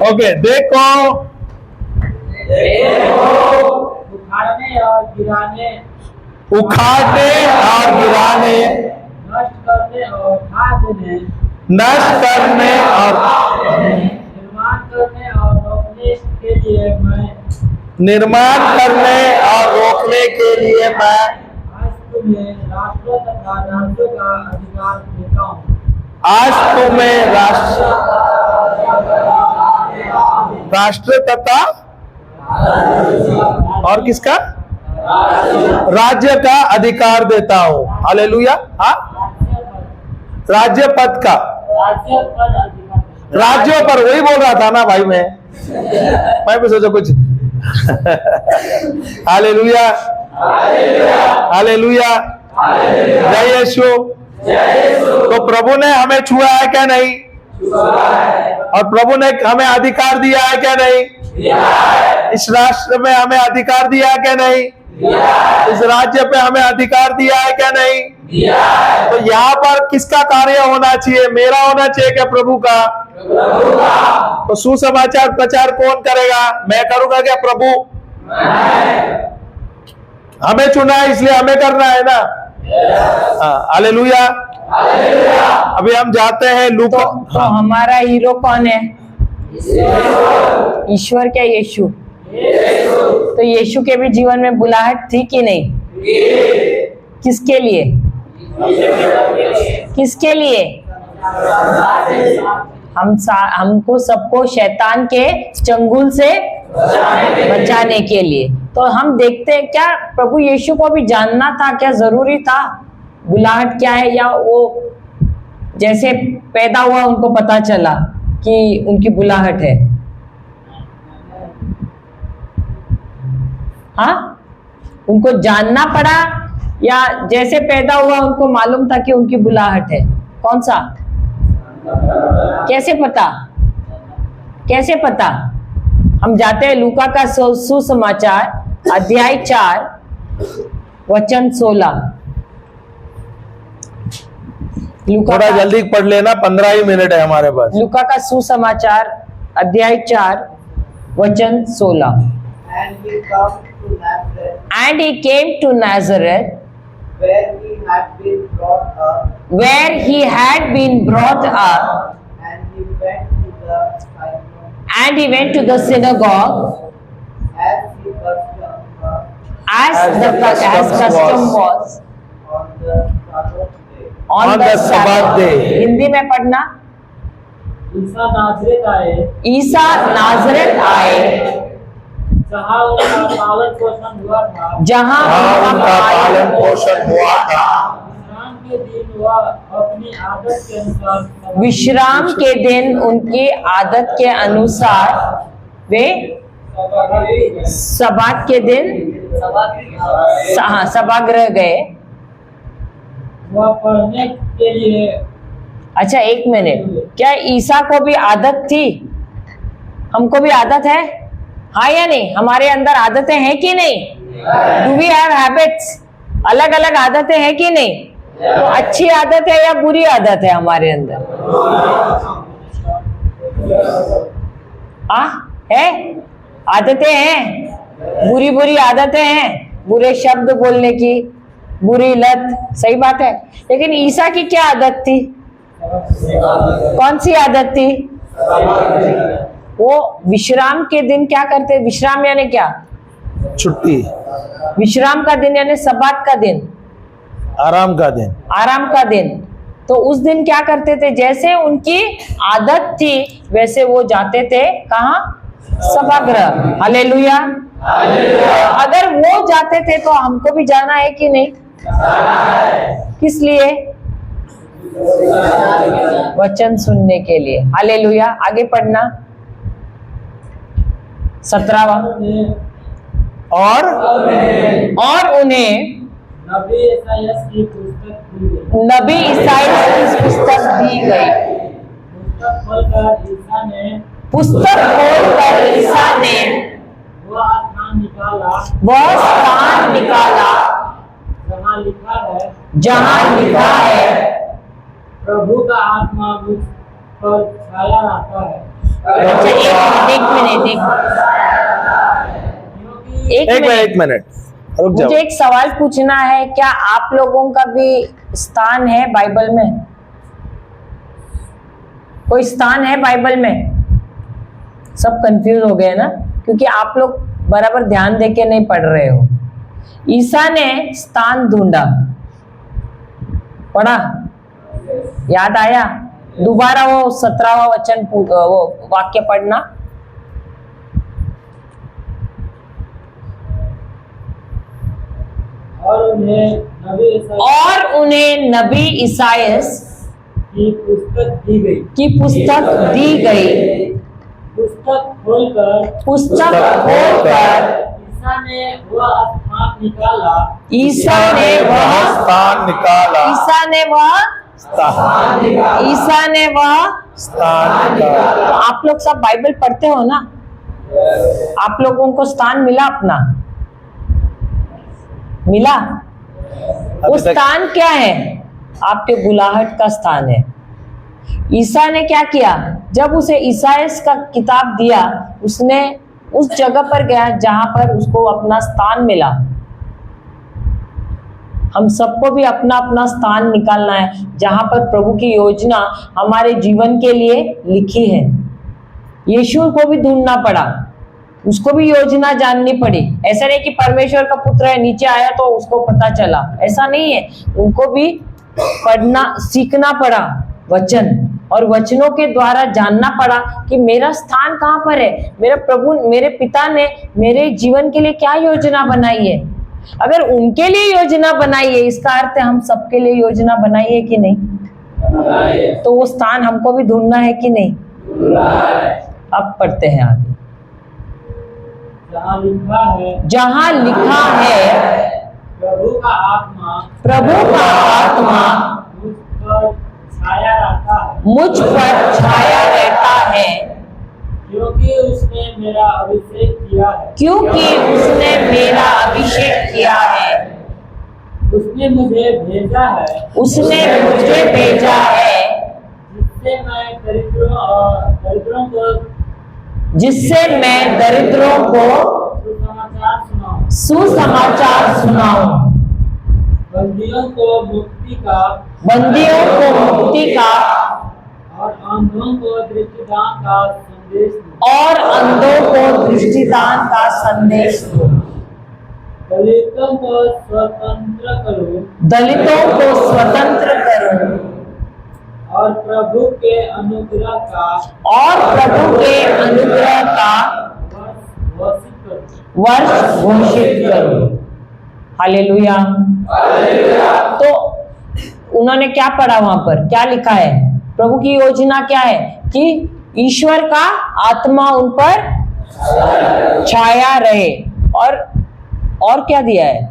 ओके, देखो, उखाड़ने और गिराने, उखाड़ने और गिराने, नष्ट करने और ढा देने, नष्ट करने और निर्माण करने और रोकने के लिए मैं, निर्माण करने और रोकने के लिए मैं आज तुम्हें राष्ट्रों तथा राज्यों का अधिकार देता हूँ। आज तुम्हें राष्ट्र तथा और किसका? राज्य का अधिकार देता हूं। हालेलुया। हाँ, राज्य पद का, राज्यों पर वही बोल रहा था ना भाई। मैं भी सोचा कुछ। हालेलुया, हालेलुया, जय यीशु। तो प्रभु ने हमें छुआ है क्या? नहीं। और प्रभु ने हमें अधिकार दिया है क्या? नहीं। इस राष्ट्र में हमें अधिकार दिया है क्या? नहीं। इस राज्य पे हमें अधिकार दिया है क्या? नहीं। तो यहाँ पर किसका कार्य होना चाहिए? मेरा होना चाहिए क्या? प्रभु का। तो सुसमाचार प्रचार कौन करेगा? मैं करूंगा क्या? प्रभु। हमें चुना है इसलिए हमें करना है ना। हालेलुया। अभी हम जाते हैं लूका। तो हमारा हीरो कौन है? ईश्वर क्या? यीशु। तो यीशु के भी जीवन में बुलाहट थी कि नहीं? किसके लिए? किसके लिए? हमको सबको शैतान के चंगुल से बचाने के लिए। तो हम देखते हैं क्या प्रभु यीशु को भी जानना था क्या? जरूरी था बुलाहट क्या है? या वो जैसे पैदा हुआ उनको पता चला कि उनकी बुलाहट है? हाँ, उनको जानना पड़ा या जैसे पैदा हुआ उनको मालूम था कि उनकी बुलाहट है? कौन सा? कैसे पता? कैसे पता? हम जाते हैं लूका का सुसमाचार अध्याय 4 वचन 16। लूका थोड़ा का जल्दी पढ़ लेना, 15 ही मिनट है हमारे पास। लूका का सुसमाचार अध्याय 4 वचन 16। And he come to Nazareth, And he came to Nazareth, where he had been brought up, where he had been brought up, and he went to the synagogue, and he went to the synagogue as he custom as custom was on the Sabbath day. on the Sabbath day. Hindi में पढ़ना। ईसा नाज़रेत आए, ईसा नाजरेत आए, जहाँ उनका पालन पोषण हुआ था। जहाँ उनका पालन पोषण हुआ था। विश्राम के दिन वह अपनी आदत के अनुसार विश्राम के दिन उनकी आदत के अनुसार वे सबात के दिन सभागृह गए। वह पढ़ने के लिए। अच्छा एक मिनट, क्या ईसा को भी आदत थी? हमको भी आदत है, हाँ या नहीं? हमारे अंदर आदतें हैं कि नहीं? Do we have habits? अलग अलग आदतें हैं कि नहीं? तो अच्छी आदत है या बुरी आदत है हमारे अंदर? है, आदतें हैं, बुरी बुरी आदतें हैं, बुरे शब्द बोलने की, बुरी लत, सही बात है। लेकिन ईसा की क्या आदत थी? कौन सी आदत थी? वो विश्राम के दिन क्या करते? विश्राम यानी क्या? छुट्टी, विश्राम का दिन यानी सब्बात का दिन, आराम का दिन। आराम का दिन। तो उस दिन क्या करते थे? जैसे उनकी आदत थी वैसे वो जाते थे कहाँ? सभागृह। हालेलुया। अगर वो जाते थे तो हमको भी जाना है कि नहीं? किस लिए? वचन सुनने के लिए। हालेलुया। आगे पढ़ना 17वां। और उन्हें नबी ईसायास की पुस्तक दी गई। नबी ईसायास की पुस्तक दी गई। पुस्तक खोलकर ईसा ने वह स्थान निकाला जहाँ लिखा है प्रभु का आत्मा मुझ पर छाया रहता है। अच्छा एक मिनट एक मिनट रुक जाओ। मुझे एक सवाल पूछना है, क्या आप लोगों का भी स्थान है बाइबल में? कोई स्थान है बाइबल में? सब कंफ्यूज हो गए ना, क्योंकि आप लोग बराबर ध्यान देके नहीं पढ़ रहे हो। ईसा ने स्थान ढूंढा, पढ़ा, याद आया? दोबारा वो 17वां वचन वो वाक्य पढ़ना। और उन्हें नबी ईसायास की पुस्तक दी गई। पुस्तक खोलकर ईसा ने वह स्थान निकाला। तो आप लोग सब बाइबल पढ़ते हो ना? आप लोगों को स्थान मिला अपना? मिला? वो स्थान क्या है? आपके बुलाहट का स्थान है। ईसा ने क्या किया? जब उसे ईसायास का किताब दिया, उसने उस जगह पर गया जहां पर उसको अपना स्थान मिला। हम सबको भी अपना अपना स्थान निकालना है जहां पर प्रभु की योजना हमारे जीवन के लिए लिखी है। यीशु को भी ढूंढना पड़ा, उसको भी योजना जाननी पड़ी। ऐसा नहीं कि परमेश्वर का पुत्र है नीचे आया तो उसको पता चला, ऐसा नहीं है। उनको भी पढ़ना सीखना पड़ा वचन, और वचनों के द्वारा जानना पड़ा कि मेरा स्थान कहाँ पर है, मेरा प्रभु मेरे पिता ने मेरे जीवन के लिए क्या योजना बनाई है। अगर उनके लिए योजना बनाई है, इसका अर्थ है हम सबके लिए योजना बनाई है कि नहीं? तो वो स्थान हमको भी ढूंढना है कि नहीं? अब पढ़ते हैं आगे। जहाँ लिखा है प्रभु का आत्मा मुझ पर छाया रहता है, मुझ पर छाया रहता है, क्योंकि उसने मेरा अभिषेक किया है। क्योंकि उसने मेरा अभिषेक किया है, उसने मुझे भेजा है, उसने मुझे भेजा है, जिससे मैं दरिद्रों को सुसमाचार सुनाऊं, बंदियों को मुक्ति का और अंधों को दृष्टिदान का संदेश दूं। और अंधों को दृष्टिदान का संदेश दूं, दलितों को स्वतंत्र करूं दलितों को स्वतंत्र करूं, और प्रभु के अनुग्रह का वर्ष घोषित करूं। हालेलुया। तो उन्होंने क्या पढ़ा वहां पर, क्या लिखा है? प्रभु की योजना क्या है कि ईश्वर का आत्मा उन पर छाया रहे, और क्या दिया है?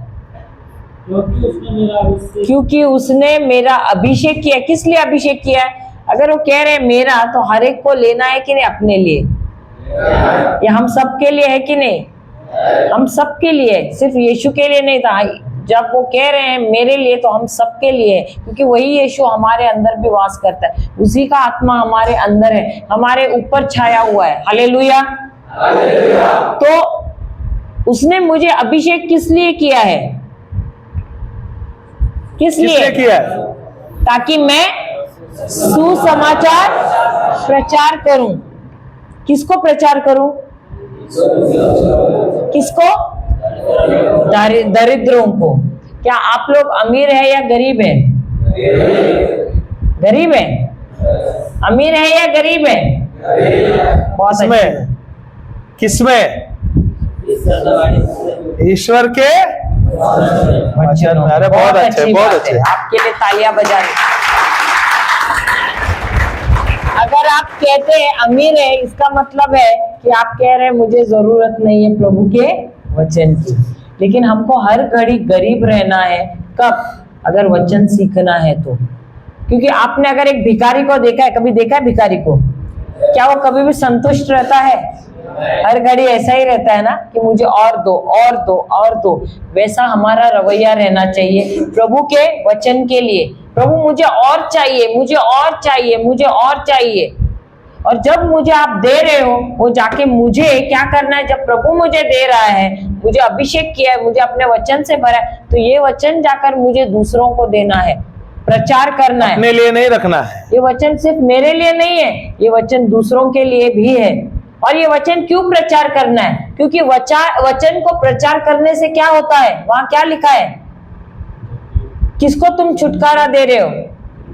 क्योंकि उसने मेरा अभिषेक किया। किस लिए अभिषेक किया है? अगर वो कह रहे मेरा, तो हर एक को लेना है कि नहीं अपने लिए? ये हम सबके लिए है कि नहीं? हम सबके लिए, सिर्फ यीशु के लिए नहीं था। जब वो कह रहे हैं मेरे लिए, तो हम सबके लिए, क्योंकि वही यीशु हमारे अंदर भी वास करता है, उसी का आत्मा हमारे अंदर है, हमारे ऊपर छाया हुआ है। हालेलुया। तो उसने मुझे अभिषेक किस लिए किया है? किस लिए किया है? ताकि मैं सुसमाचार प्रचार करूं। किसको प्रचार करूं? किसको? दरिद्रों को। क्या आप लोग अमीर है या गरीब है? गरीब है? अमीर है या गरीब है? बहुत अच्छे। किसमें? ईश्वर के वचन में। अरे बहुत अच्छे, बहुत अच्छे। आपके लिए तालियां बजा रहे। अगर आप कहते हैं अमीर है, इसका मतलब है कि आप कह रहे हैं मुझे जरूरत नहीं है प्रभु के वचन की। लेकिन हमको हर घड़ी गरीब रहना है। कब? अगर वचन सीखना है तो। क्योंकि आपने अगर एक भिखारी को देखा है, कभी देखा है भिखारी को? क्या वो कभी भी संतुष्ट रहता है? हर घड़ी ऐसा ही रहता है ना कि मुझे और दो, और दो, और दो। वैसा हमारा रवैया रहना चाहिए प्रभु के वचन के लिए। प्रभु मुझे और चाहिए, मुझे और चाहिए, मुझे और चाहिए। और जब मुझे आप दे रहे हो, वो जाके मुझे क्या करना है? जब प्रभु मुझे दे रहा है, मुझे अभिषेक किया है, मुझे अपने वचन से भरा है, तो ये वचन जाकर मुझे दूसरों को देना है, प्रचार करना है। अपने लिए नहीं रखना है। ये वचन सिर्फ मेरे लिए नहीं है, ये वचन दूसरों के लिए भी है। और ये वचन क्यों प्रचार करना है? क्योंकि वचन को प्रचार करने से क्या होता है? वहां क्या लिखा है? किसको तुम छुटकारा दे रहे हो?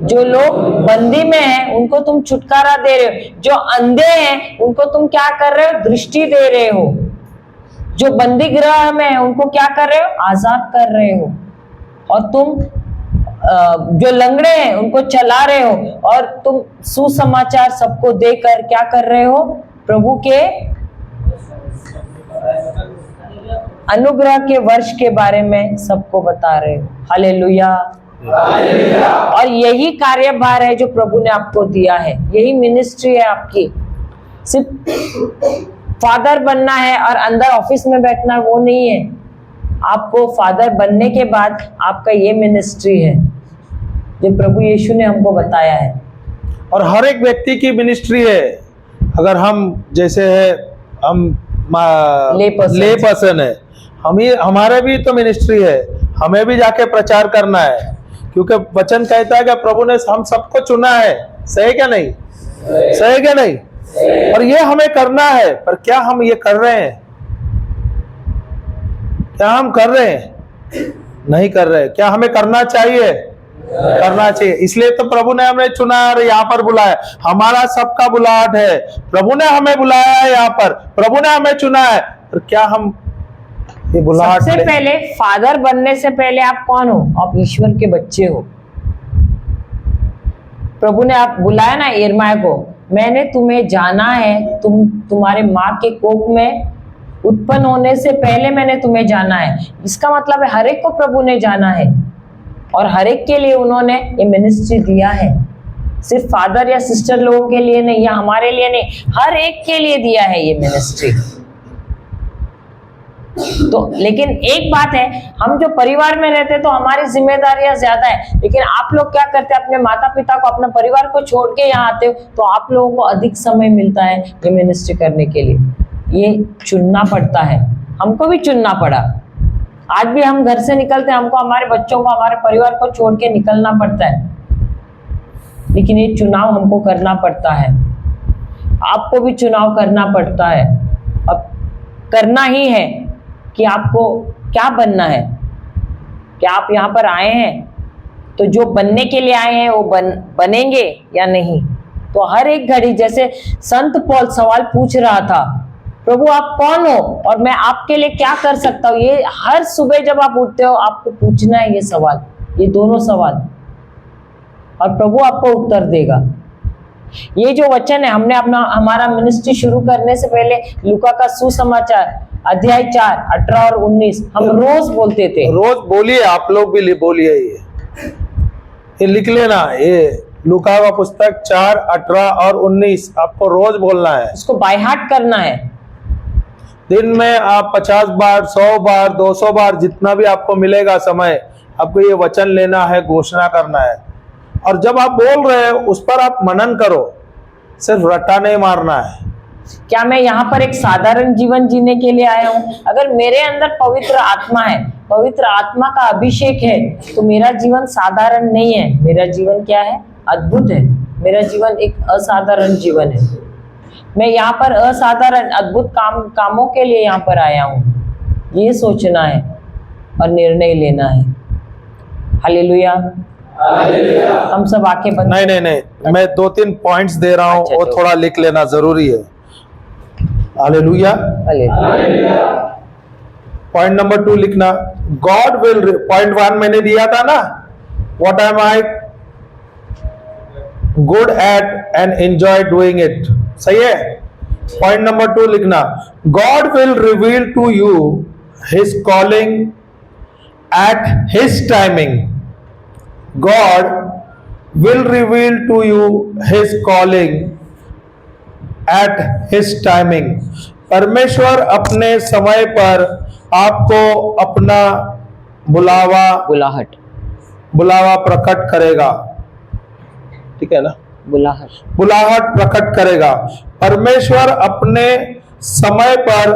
जो लोग बंदी में हैं, उनको तुम छुटकारा दे रहे हो। जो अंधे हैं, उनको तुम क्या कर रहे हो? दृष्टि दे रहे हो। जो बंदी गृह में है, उनको क्या कर रहे हो? आजाद कर रहे हो। और तुम जो लंगड़े हैं, उनको चला रहे हो। और तुम सुसमाचार सबको देकर क्या कर रहे हो? प्रभु के अनुग्रह के वर्ष के बारे में सबको बता रहे हो। हालेलुया। और यही कार्यभार है जो प्रभु ने आपको दिया है, यही मिनिस्ट्री है आपकी। सिर्फ फादर बनना है और अंदर ऑफिस में बैठना, वो नहीं है। आपको फादर बनने के बाद आपका ये मिनिस्ट्री है जो प्रभु यीशु ने हमको बताया है। और हर एक व्यक्ति की मिनिस्ट्री है। अगर हम जैसे है, हम ले पर्सन है, हमारे भी तो मिनिस्ट्री है। हमें भी जाके प्रचार करना है, क्योंकि वचन कहता है कि प्रभु ने हम सबको चुना है। सही क्या नहीं? सही क्या नहीं? और ये हमें करना है। पर क्या हम ये कर रहे हैं? क्या हम कर रहे हैं? नहीं कर रहे। क्या हमें करना चाहिए? करना चाहिए। इसलिए तो प्रभु ने हमें चुना और यहाँ पर बुलाया। हमारा सबका बुलाहट है। प्रभु ने हमें बुलाया है यहाँ पर, प्रभु ने हमें चुना है। और क्या हम ये बुलाहट? सबसे पहले फादर बनने से पहले आप कौन हो? आप ईश्वर के बच्चे हो। प्रभु ने आप बुलाया ना यिर्मयाह को, मैंने तुम्हें जाना है, तुम्हारे माँ के कोख में उत्पन्न होने से पहले मैंने तुम्हें जाना है। इसका मतलब है हर एक को प्रभु ने जाना है और हर एक के लिए उन्होंने ये मिनिस्ट्री दिया है। सिर्फ फादर या सिस्टर लोगों के लिए नहीं या हमारे लिए नहीं, हर एक के लिए दिया है ये मिनिस्ट्री। तो लेकिन एक बात है, हम जो परिवार में रहते हैं तो हमारी जिम्मेदारियां ज्यादा है, लेकिन आप लोग क्या करते हैं, अपने माता पिता को, अपने परिवार को छोड़ के यहाँ आते हो तो आप लोगों को अधिक समय मिलता है ये मिनिस्ट्री करने के लिए। ये चुनना पड़ता है, हमको भी चुनना पड़ा। आज भी हम घर से निकलते हैं, हमको हमारे बच्चों को, हमारे परिवार को छोड़ के निकलना पड़ता है, लेकिन ये चुनाव हमको करना पड़ता है। आपको भी चुनाव करना पड़ता है, अब करना ही है कि आपको क्या बनना है। क्या आप यहाँ पर आए हैं तो जो बनने के लिए आए हैं वो बनेंगे या नहीं। तो हर एक घड़ी, जैसे संत पौल सवाल पूछ रहा था, प्रभु आप कौन हो और मैं आपके लिए क्या कर सकता हूँ, ये हर सुबह जब आप उठते हो आपको पूछना है ये सवाल, ये दोनों सवाल, और प्रभु आपको उत्तर देगा। ये जो वचन है, हमने हमारा मिनिस्ट्री शुरू करने से पहले लूका का सुसमाचार अध्याय 4, 18 और 19 हम रोज बोलते थे। रोज बोलिए, आप लोग भी बोलिए, ये लिख लेना, ये लूका का पुस्तक 4, 18 और 19 आपको रोज बोलना है। इसको बाय हार्ट करना है। दिन में आप 50 बार, 100 बार, 200 बार, जितना भी आपको मिलेगा समय, आपको ये वचन लेना है, घोषणा करना है। और जब आप बोल रहे हो उस पर आप मनन करो, सिर्फ रट्टा नहीं मारना है। क्या मैं यहाँ पर एक साधारण जीवन जीने के लिए आया हूँ? अगर मेरे अंदर पवित्र आत्मा है, पवित्र आत्मा का अभिषेक है, तो मेरा जीवन साधारण नहीं है। मेरा जीवन क्या है? अद्भुत है। मेरा जीवन एक असाधारण जीवन है। मैं यहाँ पर असाधारण अद्भुत कामों के लिए यहाँ पर आया हूँ, ये सोचना है और निर्णय लेना है। हालेलुया। हम सब आंखें बंद। नहीं, मैं 2-3 पॉइंट्स दे रहा हूँ, अच्छा, वो तो थोड़ा लिख लेना जरूरी है। हालेलुया। पॉइंट नंबर 2 लिखना, गॉड विल। पॉइंट 1 मैंने दिया था ना, what am I good at and enjoy doing it, सही है। पॉइंट नंबर 2 लिखना, God will reveal to you his calling at his timing. God will reveal to you his calling at his timing. परमेश्वर अपने समय पर आपको अपना बुलावा प्रकट करेगा, ठीक है ना? बुलाहट प्रकट करेगा। परमेश्वर अपने समय पर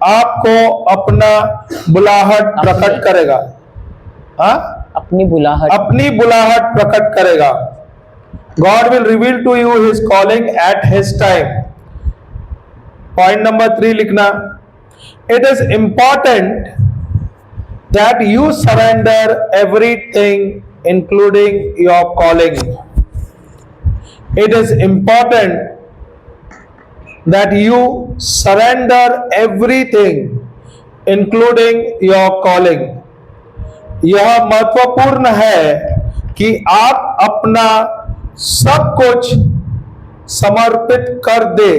आपको अपना बुलाहट प्रकट करेगा। हाँ, अपनी बुलाहट प्रकट करेगा। God will reveal to you his calling at his time. Point number 3 लिखना, it is important that you surrender everything including your calling. It is important that you surrender everything including your calling. यह महत्वपूर्ण है कि आप अपना सब कुछ समर्पित कर दे।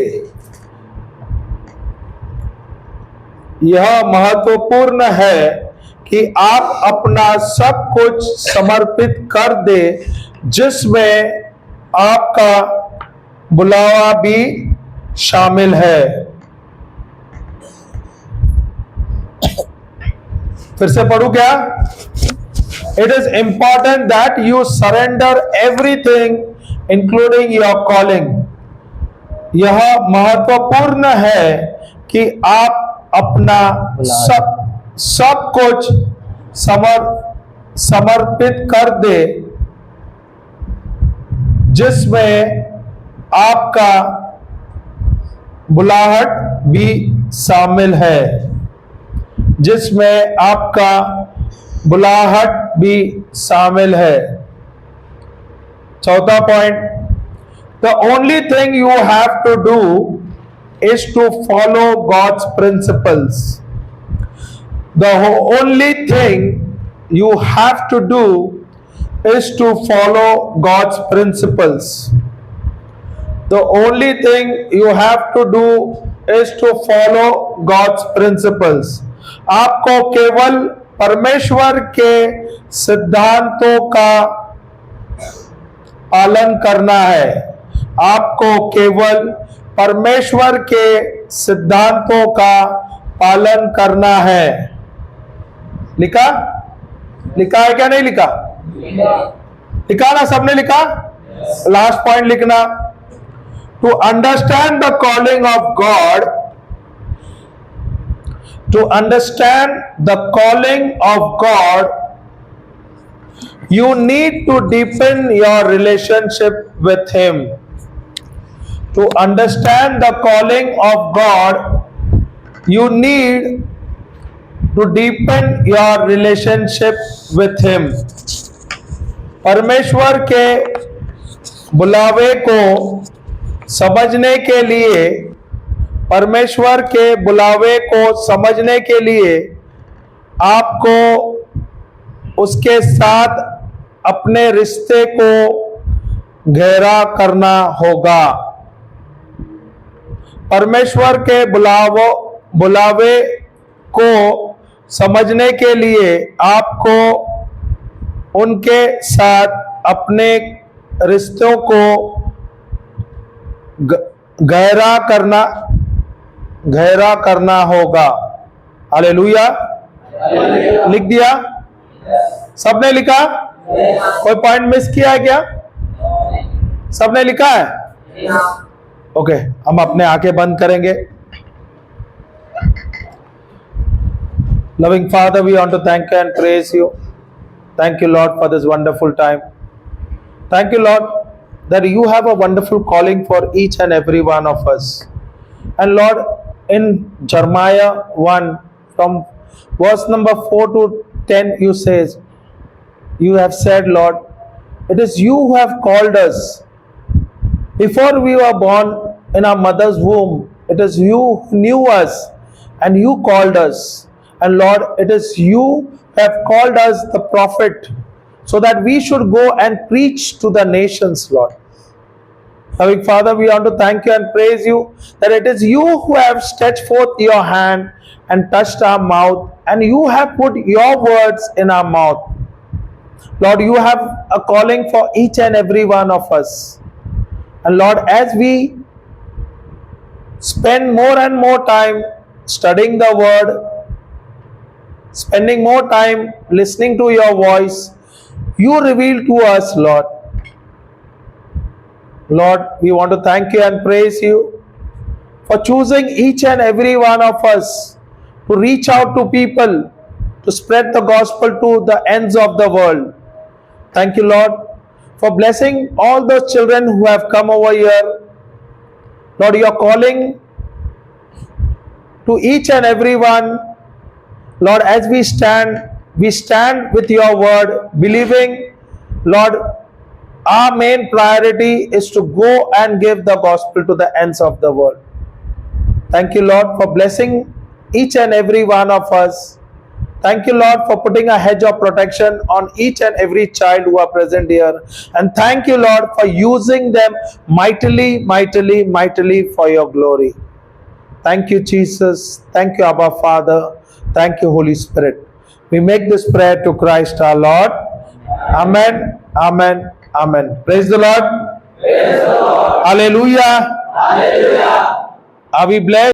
यह महत्वपूर्ण है कि आप अपना सब कुछ समर्पित कर दे, जिसमें आपका बुलावा भी शामिल है। फिर से पढ़ू क्या? It is important that you surrender everything including your calling. यह महत्वपूर्ण है कि आप अपना सब कुछ समर्पित कर दे, जिसमें आपका बुलाहट भी शामिल है। जिसमें आपका बुलाहट भी शामिल है। चौथा point, the only thing you have to do is to follow God's principles. The only thing you have to do is to follow God's principles. The only thing you have to do is to follow God's principles. आपको केवल परमेश्वर के सिद्धांतों का पालन करना है। आपको केवल परमेश्वर के सिद्धांतों का पालन करना है। लिखा लिखा है क्या नहीं लिखा? लिखा ना, सबने लिखा? लास्ट पॉइंट लिखना। To understand the calling of God, to understand the calling of God, you need to deepen your relationship with him. To understand the calling of God, you need to deepen your relationship with him. परमेश्वर के बुलावे को समझने के लिए, परमेश्वर के बुलावे को समझने के लिए आपको उसके साथ अपने रिश्ते को गहरा करना होगा। परमेश्वर के बुलावे को समझने के लिए आपको उनके साथ अपने रिश्तों को गहरा करना होगा। हालेलुया। लिख दिया? सबने लिखा? कोई पॉइंट मिस किया है क्या? सबने लिखा है? ओके, हम अपने आंखें बंद करेंगे। Loving Father, we want to thank you and praise you. Thank you, Lord, for this wonderful time. Thank you, Lord, that you have a wonderful calling for each and every one of us. And Lord, in Jeremiah 1, from verse number 4 to 10, you have said, Lord, it is you who have called us. Before we were born in our mother's womb, it is you who knew us and you called us. And Lord, it is you who have called us the prophet so that we should go and preach to the nations, Lord. Loving Father, we want to thank you and praise you that it is you who have stretched forth your hand and touched our mouth, and you have put your words in our mouth. Lord, you have a calling for each and every one of us. And Lord, as we spend more and more time studying the word, spending more time listening to your voice, you reveal to us, Lord. Lord, we want to thank you and praise you for choosing each and every one of us to reach out to people, to spread the gospel to the ends of the world. Thank you, Lord, for blessing all those children who have come over here. Lord, you are calling to each and every one. Lord, as we stand with your word, believing, Lord, our main priority is to go and give the gospel to the ends of the world. Thank you, Lord, for blessing each and every one of us. Thank you, Lord, for putting a hedge of protection on each and every child who are present here. And thank you, Lord, for using them mightily, mightily, mightily for your glory. Thank you, Jesus. Thank you, Abba Father. Thank you, Holy Spirit. We make this prayer to Christ our Lord. Amen. Amen. Amen. Praise the Lord. Praise the Lord. Hallelujah. Hallelujah. Are we blessed?